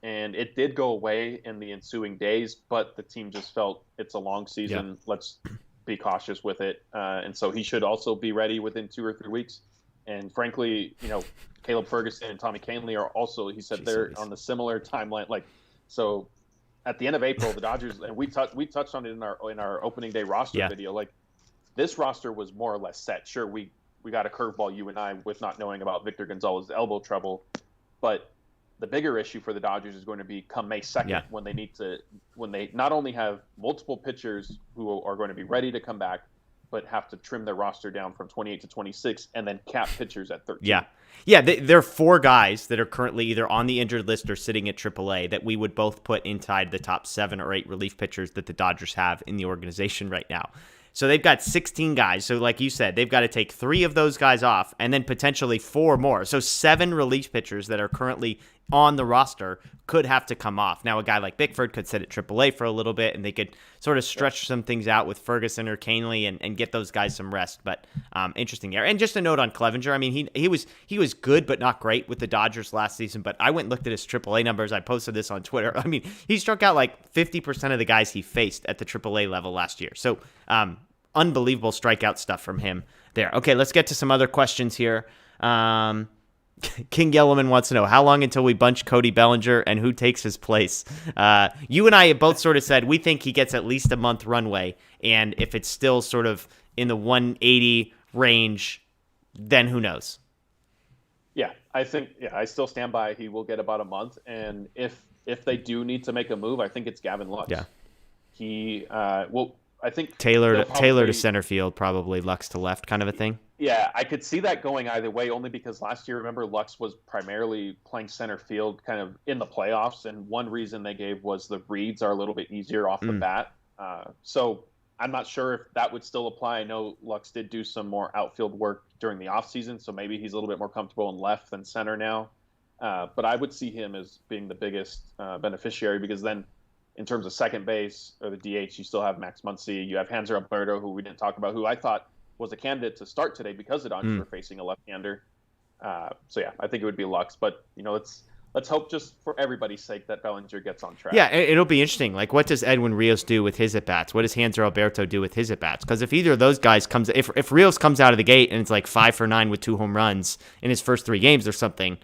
And it did go away in the ensuing days, but the team just felt it's a long season. Yeah. Let's be cautious with it. And so he should also be ready within 2 or 3 weeks. And frankly, Caleb Ferguson and Tommy Kahnle are also, he said they're on the similar timeline. So at the end of April, the Dodgers, and we touched on it in our opening day roster video. Like, this roster was more or less set. Sure, we we got a curveball, you and I, with not knowing about Victor Gonzalez's elbow trouble. But the bigger issue for the Dodgers is going to be come May 2nd when they not only have multiple pitchers who are going to be ready to come back, but have to trim their roster down from 28 to 26 and then cap pitchers at 13. Yeah, there are 4 guys that are currently either on the injured list or sitting at AAA that we would both put inside the top 7 or 8 relief pitchers that the Dodgers have in the organization right now. So they've got 16 guys. So like you said, they've got to take 3 of those guys off and then potentially 4 more. So 7 relief pitchers that are currently on the roster could have to come off. Now, a guy like Bickford could sit at AAA for a little bit, and they could sort of stretch some things out with Ferguson or Canely and get those guys some rest. But interesting there. And just a note on Clevenger. I mean, he was good but not great with the Dodgers last season. But I went and looked at his AAA numbers. I posted this on Twitter. I mean, he struck out like 50% of the guys he faced at the AAA level last year. So unbelievable strikeout stuff from him there. Okay, let's get to some other questions here. King Yellowman wants to know, how long until we bunch Cody Bellinger and who takes his place? You and I have both sort of said we think he gets at least a month runway, and if it's still sort of in the 180 range, then who knows? Yeah, I still stand by he will get about a month, and if they do need to make a move, I think it's Gavin Lux. Yeah. I think Taylor to center field, probably Lux to left kind of a thing. Yeah, I could see that going either way, only because last year, remember, Lux was primarily playing center field kind of in the playoffs, and one reason they gave was the reads are a little bit easier off the bat. So I'm not sure if that would still apply. I know Lux did do some more outfield work during the offseason, so maybe he's a little bit more comfortable in left than center now. But I would see him as being the biggest beneficiary, because then in terms of second base or the DH, you still have Max Muncy. You have Hanser Alberto, who we didn't talk about, who I thought was a candidate to start today because the Dodgers were facing a left-hander. So yeah, I think it would be Lux, but let's hope, just for everybody's sake, that Bellinger gets on track. Yeah, it'll be interesting. Like, what does Edwin Rios do with his at-bats? What does Hanser Alberto do with his at-bats? Because if either of those guys if Rios comes out of the gate and it's like 5 for 9 with 2 home runs in his first 3 games or something,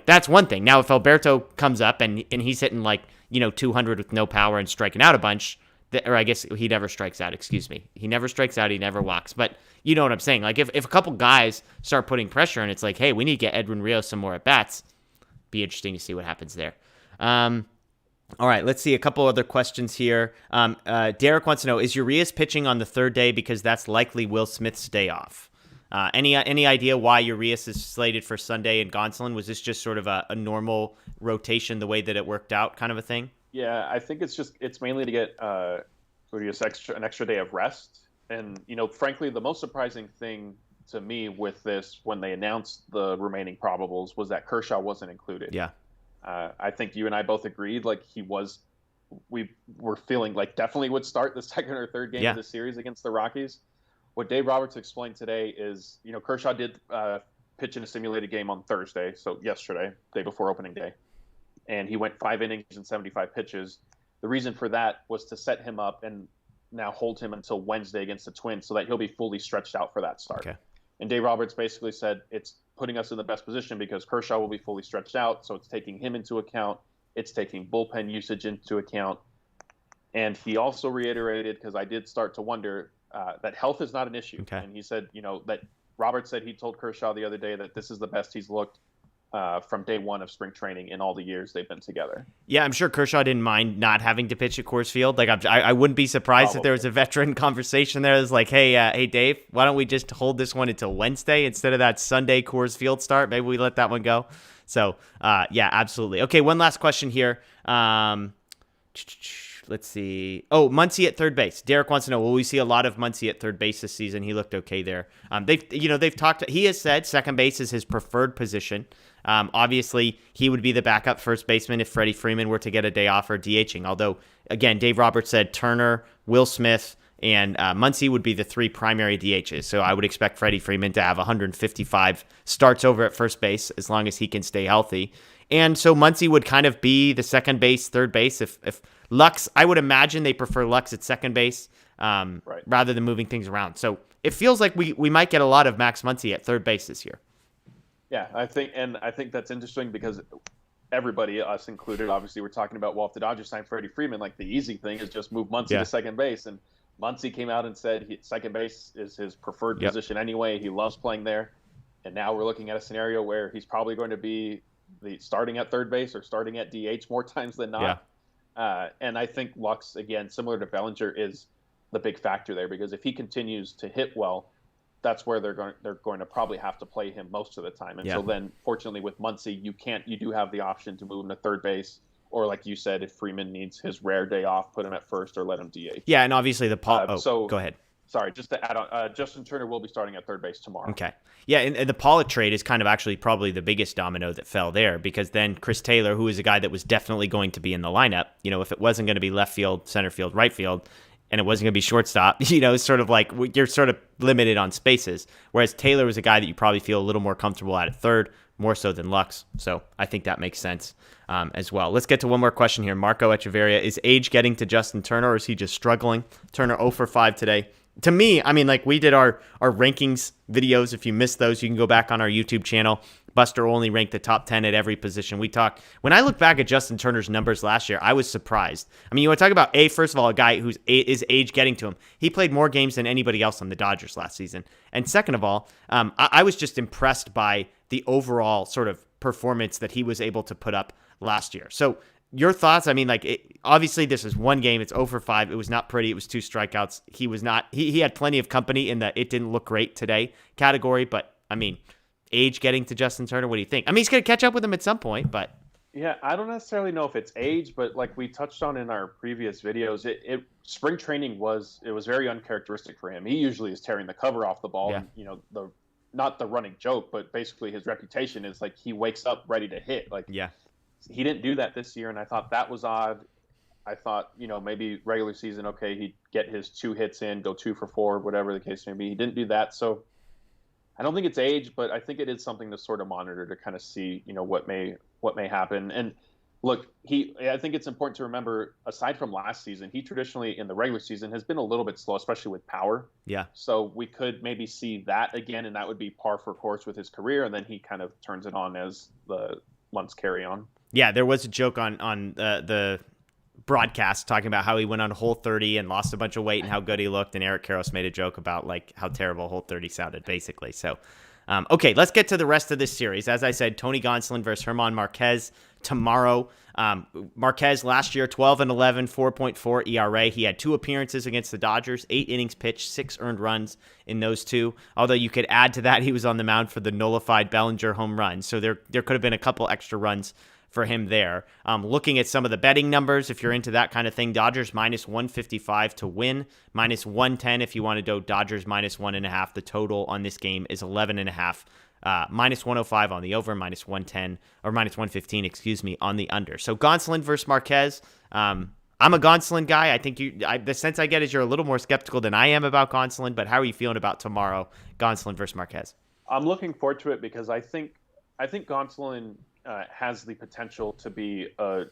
that's one thing. Now, if Alberto comes up and he's hitting like 200 with no power and striking out a bunch, or I guess he never strikes out, excuse me. He never strikes out, he never walks. But you know what I'm saying? Like, if a couple guys start putting pressure and it's like, hey, we need to get Edwin Rios some more at-bats, be interesting to see what happens there. All right, let's see a couple other questions here. Derek wants to know, is Urias pitching on the 3rd day because that's likely Will Smith's day off? Any idea why Urias is slated for Sunday and Gonsolin? Was this just sort of a normal rotation, the way that it worked out kind of a thing? Yeah, I think it's mainly to get Urias an extra day of rest. And, frankly, the most surprising thing to me with this, when they announced the remaining probables, was that Kershaw wasn't included. Yeah. I think you and I both agreed, like, we were feeling like definitely would start the second or third game of the series against the Rockies. What Dave Roberts explained today is, Kershaw did pitch in a simulated game on Thursday, so yesterday, day before opening day, and he went 5 innings and 75 pitches. The reason for that was to set him up and now hold him until Wednesday against the Twins so that he'll be fully stretched out for that start. Okay. And Dave Roberts basically said it's putting us in the best position because Kershaw will be fully stretched out, so it's taking him into account. It's taking bullpen usage into account. And he also reiterated, because I did start to wonder, that health is not an issue. Okay. And he said, that Roberts said he told Kershaw the other day that this is the best he's looked from day one of spring training in all the years they've been together. Yeah, I'm sure Kershaw didn't mind not having to pitch at Coors Field. Like, I wouldn't be surprised if there was a veteran conversation there that's like, hey, Dave, why don't we just hold this one until Wednesday instead of that Sunday Coors Field start? Maybe we let that one go. So, yeah, absolutely. Okay, one last question here. Let's see. Oh, Muncy at third base. Derek wants to know, will we see a lot of Muncy at third base this season? He looked okay there. They've talked. He has said second base is his preferred position. Obviously, he would be the backup first baseman if Freddie Freeman were to get a day off or DHing. Although, again, Dave Roberts said Turner, Will Smith, and Muncy would be the 3 primary DHs. So I would expect Freddie Freeman to have 155 starts over at first base as long as he can stay healthy. And so Muncy would kind of be the second base, third base. If Lux, I would imagine they prefer Lux at second base rather than moving things around. So it feels like we might get a lot of Max Muncy at third base this year. Yeah, I think that's interesting because everybody, us included, obviously we're talking about, well, if the Dodgers sign Freddie Freeman, like the easy thing is just move Muncy to second base. And Muncy came out and said second base is his preferred Yep. position anyway. He loves playing there. And now we're looking at a scenario where he's probably going to be starting at third base or starting at DH more times than not. And I think Lux, again, similar to Bellinger, is the big factor there, because if he continues to hit well, that's where they're going to probably have to play him most of the time. And so then, fortunately, with Muncy, you do have the option to move him to third base, or like you said, if Freeman needs his rare day off, put him at first or let him DH. Yeah, and obviously so go ahead. Sorry, just to add on, Justin Turner will be starting at third base tomorrow. Okay. Yeah, and the Pollock trade is kind of actually probably the biggest domino that fell there, because then Chris Taylor, who is a guy that was definitely going to be in the lineup, if it wasn't going to be left field, center field, right field, and it wasn't going to be shortstop, it's sort of like you're sort of limited on spaces. Whereas Taylor was a guy that you probably feel a little more comfortable at third, more so than Lux. So I think that makes sense as well. Let's get to one more question here. Marco Echeverria, is age getting to Justin Turner, or is he just struggling? Turner 0 for 5 today. To me, we did our rankings videos. If you missed those, you can go back on our YouTube channel. Buster only ranked the top 10 at every position. When I look back at Justin Turner's numbers last year, I was surprised. You want to talk about, first of all, a guy whose is age getting to him. He played more games than anybody else on the Dodgers last season. And second of all, I was just impressed by the overall sort of performance that he was able to put up last year. So your thoughts? Obviously this is one game. It's 0 for 5. It was not pretty. It was 2 strikeouts. He had plenty of company in the it didn't look great today category, but age getting to Justin Turner, what do you think? He's going to catch up with him at some point, but yeah, I don't necessarily know if it's age, but like we touched on in our previous videos, spring training was very uncharacteristic for him. He usually is tearing the cover off the ball. Yeah. And, not the running joke, but basically his reputation is like he wakes up ready to hit. Like, yeah. He didn't do that this year, and I thought that was odd. I thought, maybe regular season, okay, he'd get his 2 hits in, go 2 for 4, whatever the case may be. He didn't do that, so I don't think it's age, but I think it is something to sort of monitor to kind of see, what may happen. And look, I think it's important to remember, aside from last season, he traditionally in the regular season has been a little bit slow, especially with power. Yeah. So we could maybe see that again, and that would be par for course with his career, and then he kind of turns it on as the months carry on. Yeah, there was a joke on the broadcast talking about how he went on Hole 30 and lost a bunch of weight and how good he looked, and Eric Karros made a joke about like how terrible Hole 30 sounded, basically. So, okay, let's get to the rest of this series. As I said, Tony Gonsolin versus German Marquez tomorrow. Marquez last year, 12-11, 4.4 ERA. He had 2 appearances against the Dodgers, 8 innings pitched, 6 earned runs in those 2. Although you could add to that, he was on the mound for the nullified Bellinger home run. So there could have been a couple extra runs for him there. Looking at some of the betting numbers, if you're into that kind of thing, Dodgers -155 to win, -110 if you want to go Dodgers -1.5. The total on this game is 11.5. -105 on the over, -110 or -115, excuse me, on the under. So Gonsolin versus Marquez. I'm a Gonsolin guy. I think the sense I get is you're a little more skeptical than I am about Gonsolin, but how are you feeling about tomorrow, Gonsolin versus Marquez? I'm looking forward to it because I think Gonsolin has the potential to be a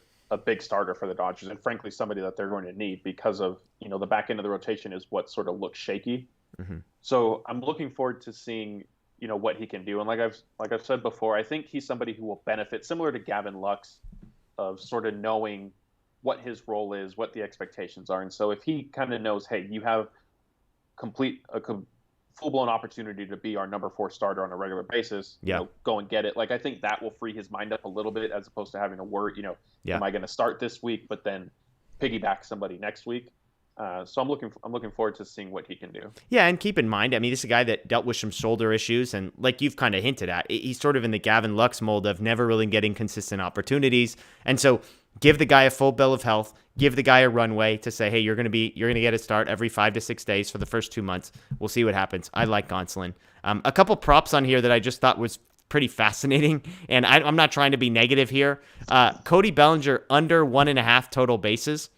big starter for the Dodgers, and frankly, somebody that they're going to need because of the back end of the rotation is what sort of looks shaky. Mm-hmm. So I'm looking forward to seeing what he can do, and like I've said before, I think he's somebody who will benefit, similar to Gavin Lux, of sort of knowing what his role is, what the expectations are, and so if he kind of knows, hey, you have full-blown opportunity to be our number 4 starter on a regular basis, go and get it. Like, I think that will free his mind up a little bit as opposed to having to worry, am I going to start this week, but then piggyback somebody next week? So I'm looking forward to seeing what he can do. Yeah, and keep in mind, this is a guy that dealt with some shoulder issues, and like you've kind of hinted at, he's sort of in the Gavin Lux mold of never really getting consistent opportunities. And so give the guy a full bill of health, give the guy a runway to say, hey, you're going to get a start every 5 to 6 days for the first 2 months. We'll see what happens. I like Gonsolin. A couple props on here that I just thought was pretty fascinating, and I'm not trying to be negative here. Cody Bellinger under 1.5 total bases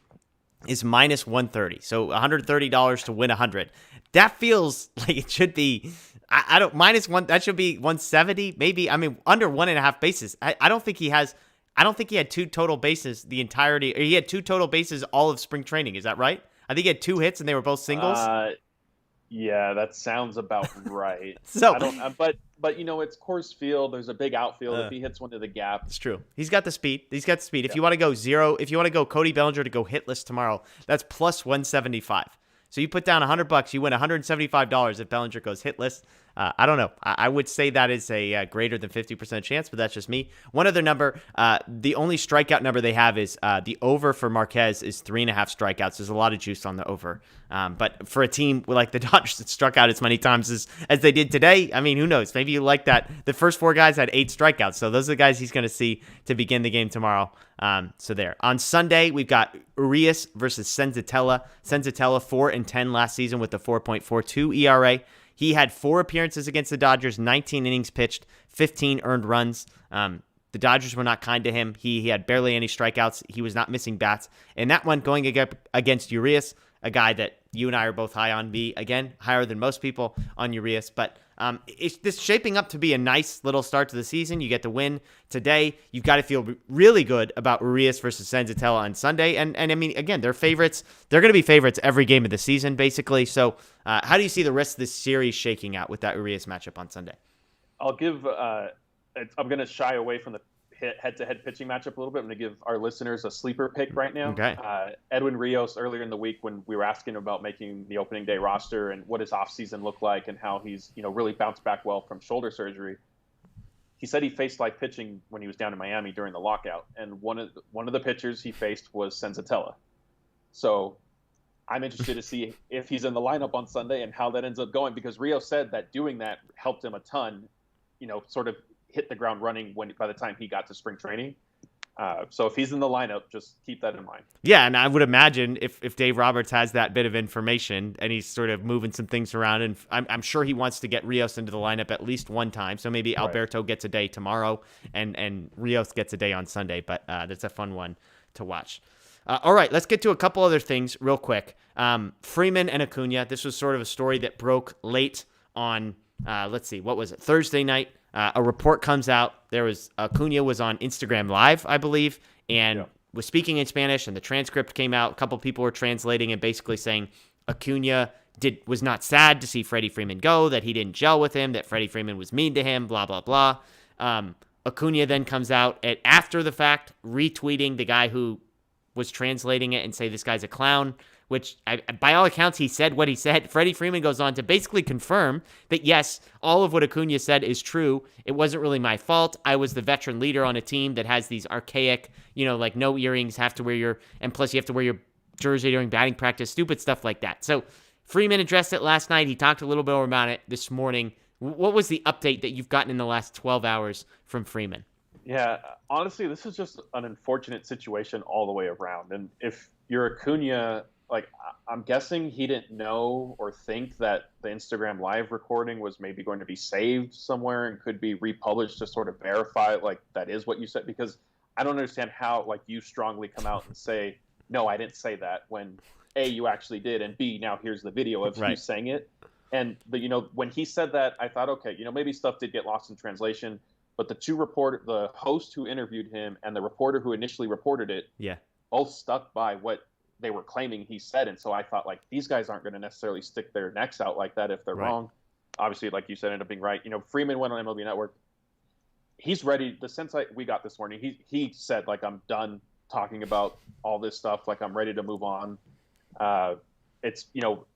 is -130. So $130 to win 100. That feels like it should be, I don't, -1, that should be 170, maybe. Under 1.5 bases. I don't think he had 2 total bases the entirety, or he had 2 total bases all of spring training. Is that right? I think he had 2 hits and they were both singles. Yeah, that sounds about right. So, I don't, but it's Coors Field. There's a big outfield. If he hits one to the gap, it's true. He's got the speed. If you want to go Cody Bellinger to go hitless tomorrow, that's +175. So you put down $100, you win $175 if Bellinger goes hitless. I don't know. I would say that is a greater than 50% chance, but that's just me. One other number, the only strikeout number they have is the over for Marquez is 3.5 strikeouts. There's a lot of juice on the over. But for a team like the Dodgers that struck out as many times as they did today, I mean, who knows? Maybe you like that. The first 4 guys had 8 strikeouts. So those are the guys he's going to see to begin the game tomorrow. So there. On Sunday, we've got Urias versus Senzatella. Senzatella 4-10 last season with a 4.42 ERA. He had 4 appearances against the Dodgers, 19 innings pitched, 15 earned runs. The Dodgers were not kind to him. He had barely any strikeouts. He was not missing bats. And that one going against Urias, a guy that you and I are both high on. Me, again, higher than most people on Urias. But it's this shaping up to be a nice little start to the season. You get the win today. You've got to feel really good about Urias versus Senzatella on Sunday. And I mean, again, they're favorites. They're going to be favorites every game of the season, basically. So how do you see the rest of this series shaking out with that Urias matchup on Sunday? I'll give I'm going to shy away from the head-to-head pitching matchup a little bit. I'm going to give our listeners a sleeper pick right now. Okay. Edwin Rios, earlier in the week when we were asking about making the opening day roster and what his offseason looked like and how he's really bounced back well from shoulder surgery, he said he faced live pitching when he was down in Miami during the lockout, and one of the pitchers he faced was Senzatella. So I'm interested to see if he's in the lineup on Sunday and how that ends up going, because Rios said that doing that helped him a ton, sort of hit the ground running by the time he got to spring training. So if he's in the lineup, just keep that in mind. Yeah, and I would imagine if Dave Roberts has that bit of information and he's sort of moving some things around, and I'm sure he wants to get Rios into the lineup at least one time. So maybe Alberto gets a day tomorrow and Rios gets a day on Sunday. But that's a fun one to watch. All right, let's get to a couple other things real quick. Freeman and Acuna. This was sort of a story that broke late on, what was it, Thursday night. A report comes out. Acuna was on Instagram Live, I believe, and was speaking in Spanish, and the transcript came out. A couple people were translating and basically saying Acuna was not sad to see Freddie Freeman go, that he didn't gel with him, that Freddie Freeman was mean to him, blah, blah, blah. Acuna then comes out after the fact, retweeting the guy who was translating it and say this guy's a clown, which by all accounts he said what he said. Freddie Freeman goes on to basically confirm that, yes, all of what Acuna said is true. It wasn't really my fault. I was the veteran leader on a team that has these archaic, like no earrings, and plus you have to wear your jersey during batting practice, stupid stuff like that. So Freeman addressed it last night. He talked a little bit more about it this morning. What was the update that you've gotten in the last 12 hours from Freeman? Yeah, honestly, this is just an unfortunate situation all the way around. And if you're Acuna, I'm guessing he didn't know or think that the Instagram Live recording was maybe going to be saved somewhere and could be republished to sort of verify that is what you said, because I don't understand how you strongly come out and say, no, I didn't say that, when A, you actually did, and B, now here's the video of you saying it. And when he said that, I thought, okay, maybe stuff did get lost in translation, but the host who interviewed him and the reporter who initially reported it, both stuck by what they were claiming he said. And so I thought, these guys aren't going to necessarily stick their necks out like that if they're wrong. Obviously, like you said, ended up being right. Freeman went on MLB Network. He's ready. The sense we got this morning, he said, I'm done talking about all this stuff. I'm ready to move on. It's,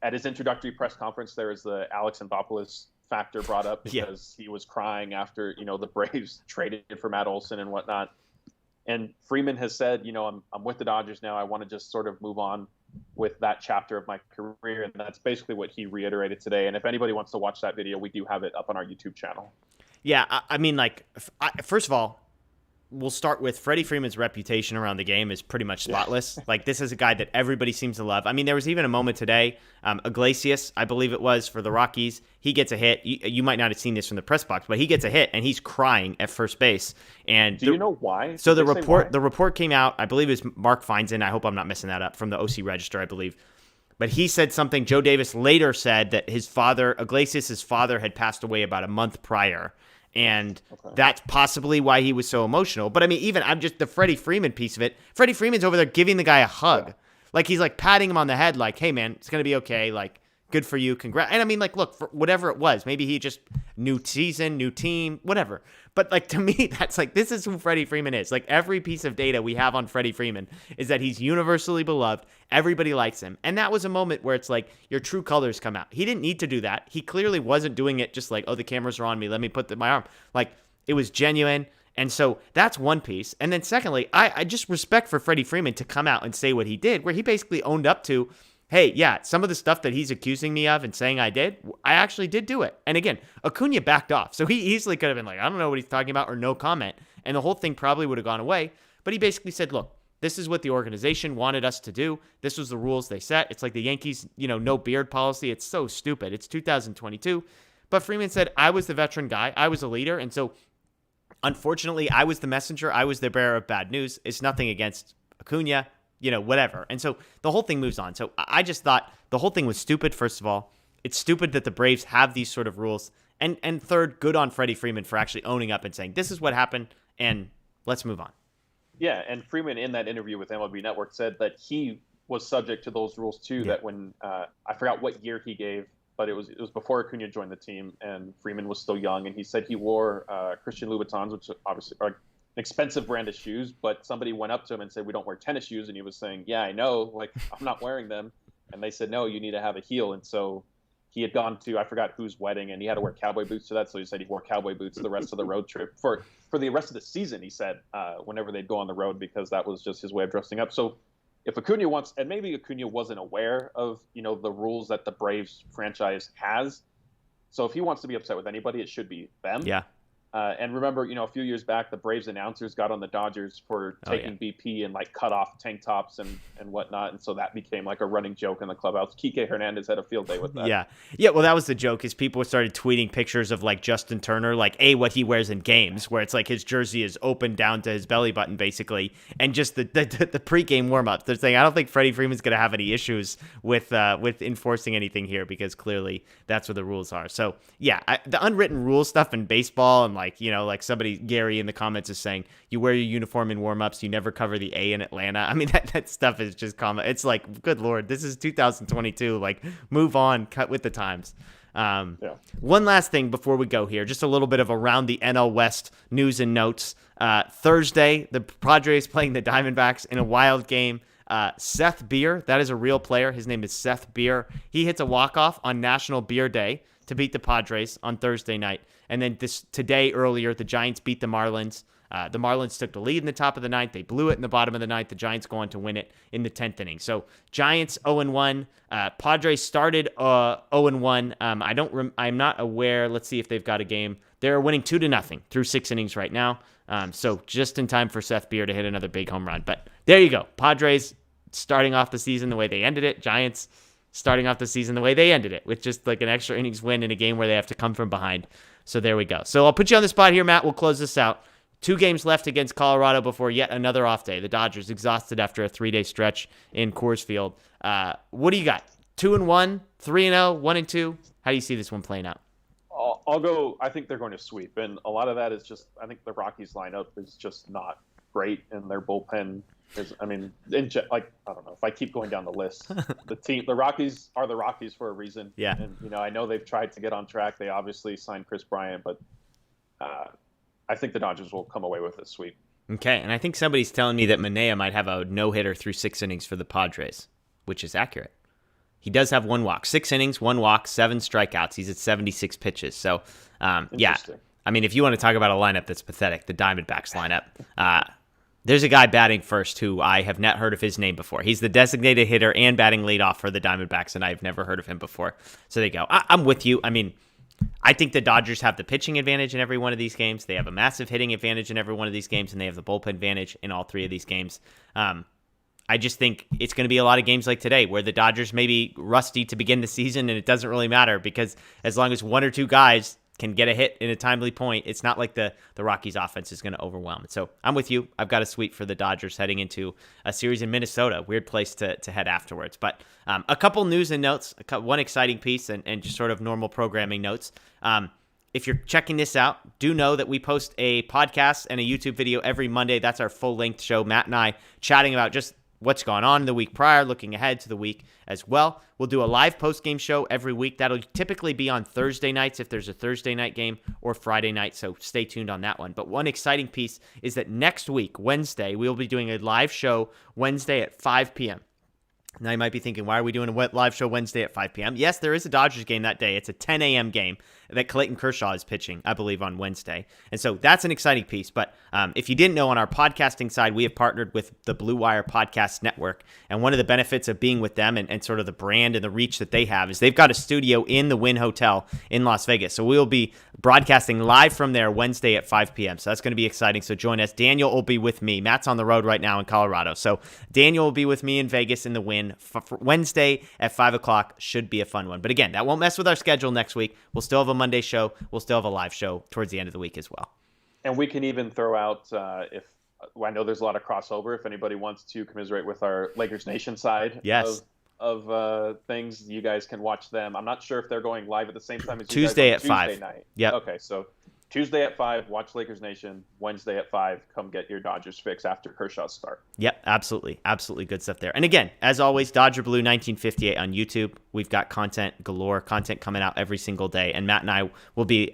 at his introductory press conference, there was the Alex Anthopoulos factor brought up because he was crying after, the Braves traded for Matt Olson and whatnot. And Freeman has said, I'm with the Dodgers now. I want to just sort of move on with that chapter of my career. And that's basically what he reiterated today. And if anybody wants to watch that video, we do have it up on our YouTube channel. Yeah, I mean, first of all, we'll start with Freddie Freeman's reputation around the game is pretty much spotless. This is a guy that everybody seems to love. I mean, there was even a moment today, Iglesias, I believe it was, for the Rockies. He gets a hit. You might not have seen this from the press box, but he gets a hit, and he's crying at first base. And do you know why? So the report came out, I believe it was Mark Feinstein. I hope I'm not messing that up, from the OC Register, I believe. But he said something. Joe Davis later said that Iglesias' father had passed away about a month prior. And that's possibly why he was so emotional. But I mean, I'm just the Freddie Freeman piece of it. Freddie Freeman's over there giving the guy a hug. He's patting him on the head, hey man, it's going to be okay. Good for you. Congrats. And I mean, like, look, for whatever it was, maybe he just new season, new team, whatever. But like, to me, that's like, this is who Freddie Freeman is. Like, every piece of data we have on Freddie Freeman is that he's universally beloved. Everybody likes him. And that was a moment where it's like your true colors come out. He didn't need to do that. He clearly wasn't doing it just like, oh, the cameras are on me. Let me put my arm. Like, it was genuine. And so that's one piece. And then secondly, I just respect for Freddie Freeman to come out and say what he did, where he basically owned up to, hey, yeah, some of the stuff that he's accusing me of and saying I actually did do it. And again, Acuna backed off. So he easily could have been like, I don't know what he's talking about, or no comment. And the whole thing probably would have gone away. But he basically said, look, this is what the organization wanted us to do. This was the rules they set. It's like the Yankees, no beard policy. It's so stupid. It's 2022. But Freeman said, I was the veteran guy. I was a leader. And so, unfortunately, I was the messenger. I was the bearer of bad news. It's nothing against Acuna. Whatever. And so the whole thing moves on. So I just thought the whole thing was stupid, first of all. It's stupid that the Braves have these sort of rules. And third, good on Freddie Freeman for actually owning up and saying, this is what happened, and let's move on. Yeah, and Freeman in that interview with MLB Network said that he was subject to those rules too, that when, I forgot what year he gave, but it was before Acuna joined the team, and Freeman was still young, and he said he wore Christian Louboutins, which obviously are an expensive brand of shoes, but somebody went up to him and said, we don't wear tennis shoes, and he was saying, yeah, I know, like, I'm not wearing them. And they said, no, you need to have a heel. And so he had gone to, I forgot whose wedding, and he had to wear cowboy boots to that, so he said he wore cowboy boots the rest of the road trip for the rest of the season, he said, whenever they'd go on the road, because that was just his way of dressing up. So if Acuna wants, and maybe Acuna wasn't aware of the rules that the Braves franchise has, so if he wants to be upset with anybody, it should be them. Yeah. And remember, a few years back, the Braves announcers got on the Dodgers for taking BP and like cut off tank tops and whatnot. And so that became like a running joke in the clubhouse. Kike Hernandez had a field day with that. Yeah. Well, that was the joke, is people started tweeting pictures of like Justin Turner, like what he wears in games, where it's like his jersey is open down to his belly button, basically. And just the pregame warm-ups. They're saying, I don't think Freddie Freeman's going to have any issues with enforcing anything here, because clearly that's what the rules are. So yeah, the unwritten rule stuff in baseball, and like somebody, Gary in the comments, is saying, you wear your uniform in warm-ups, you never cover the A in Atlanta. I mean, that stuff is just common. It's like, good Lord, this is 2022. Like, move on, cut with the times. One last thing before we go here, just a little bit of around the NL West news and notes. Thursday, the Padres playing the Diamondbacks in a wild game. Seth Beer, that is a real player. His name is Seth Beer. He hits a walk-off on National Beer Day to beat the Padres on Thursday night. And then today earlier, the Giants beat the Marlins. The Marlins took the lead in the top of the ninth. They blew it in the bottom of the ninth. The Giants go on to win it in the 10th inning. So Giants 0-1. Padres started 0-1. I'm not aware. Let's see if they've got a game. They're winning 2-0 through 6 innings right now. So just in time for Seth Beer to hit another big home run. But there you go. Padres starting off the season the way they ended it. Giants starting off the season the way they ended it, with just like an extra innings win in a game where they have to come from behind. So there we go. So I'll put you on the spot here, Matt. We'll close this out. 2 games left against Colorado before yet another off day. The Dodgers exhausted after a 3-day stretch in Coors Field. What do you got? 2-1, 3-0, 1-2? How do you see this one playing out? I'll go. I think they're going to sweep, and a lot of that is just, I think the Rockies lineup is just not great, and their bullpen is, I don't know if I keep going down the list. The Rockies are the Rockies for a reason. Yeah. And I know they've tried to get on track. They obviously signed Chris Bryant, but I think the Dodgers will come away with a sweep. Okay, and I think somebody's telling me that Manea might have a no-hitter through 6 innings for the Padres, which is accurate. He does have 1 walk. 6 innings, 1 walk, 7 strikeouts. He's at 76 pitches. So, yeah. I mean, if you want to talk about a lineup that's pathetic, the Diamondbacks lineup, there's a guy batting first who I have not heard of his name before. He's the designated hitter and batting leadoff for the Diamondbacks, and I've never heard of him before. So there you go. I'm with you. I mean, I think the Dodgers have the pitching advantage in every one of these games. They have a massive hitting advantage in every one of these games, and they have the bullpen advantage in all 3 of these games. I just think it's going to be a lot of games like today where the Dodgers may be rusty to begin the season, and it doesn't really matter, because as long as 1 or 2 guys can get a hit in a timely point, it's not like the Rockies offense is going to overwhelm it. So I'm with you. I've got a sweep for the Dodgers heading into a series in Minnesota. Weird place to head afterwards. But a couple news and notes, one exciting piece, and just sort of normal programming notes. If you're checking this out, do know that we post a podcast and a YouTube video every Monday. That's our full-length show. Matt and I chatting about just what's gone on in the week prior, looking ahead to the week as well. We'll do a live post-game show every week. That'll typically be on Thursday nights if there's a Thursday night game, or Friday night, so stay tuned on that one. But one exciting piece is that next week, Wednesday, we'll be doing a live show Wednesday at 5 p.m. Now you might be thinking, why are we doing a live show Wednesday at 5 p.m.? Yes, there is a Dodgers game that day. It's a 10 a.m. game that Clayton Kershaw is pitching, I believe, on Wednesday. And so that's an exciting piece. But if you didn't know, on our podcasting side, we have partnered with the Blue Wire Podcast Network. And one of the benefits of being with them and sort of the brand and the reach that they have is they've got a studio in the Wynn Hotel in Las Vegas. So we'll be broadcasting live from there Wednesday at 5 p.m. So that's going to be exciting. So join us. Daniel will be with me. Matt's on the road right now in Colorado. So Daniel will be with me in Vegas in the Wynn. Wednesday at 5 o'clock should be a fun one. But again, that won't mess with our schedule next week. We'll still have a Monday show. We'll still have a live show towards the end of the week as well. And we can even throw out, if I know there's a lot of crossover, if anybody wants to commiserate with our Lakers Nation side yes. of things, you guys can watch them. I'm not sure if they're going live at the same time as Tuesday you at guys 5. Tuesday night. Yep. Okay, so Tuesday at 5, watch Lakers Nation. Wednesday at 5, come get your Dodgers fix after Kershaw's start. Yep, absolutely. Absolutely good stuff there. And again, as always, Dodger Blue 1958 on YouTube. We've got content galore, content coming out every single day. And Matt and I will be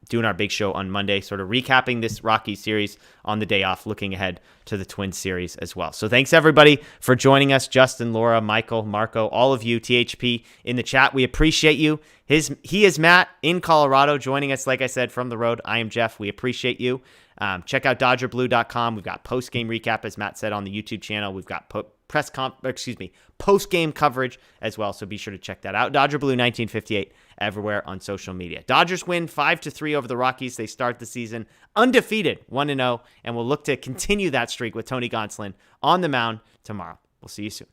doing our big show on Monday, sort of recapping this Rockies series on the day off, looking ahead to the Twins series as well. So thanks, everybody, for joining us. Justin, Laura, Michael, Marco, all of you, THP, in the chat. We appreciate you. He is Matt in Colorado, joining us, like I said, from the road. I am Jeff. We appreciate you. Check out DodgerBlue.com. We've got post-game recap, as Matt said, on the YouTube channel. We've got post-game coverage as well, so be sure to check that out. Dodger Blue 1958 everywhere on social media. Dodgers win 5-3 over the Rockies. They start the season undefeated, 1-0, and we'll look to continue that streak with Tony Gonsolin on the mound tomorrow. We'll see you soon.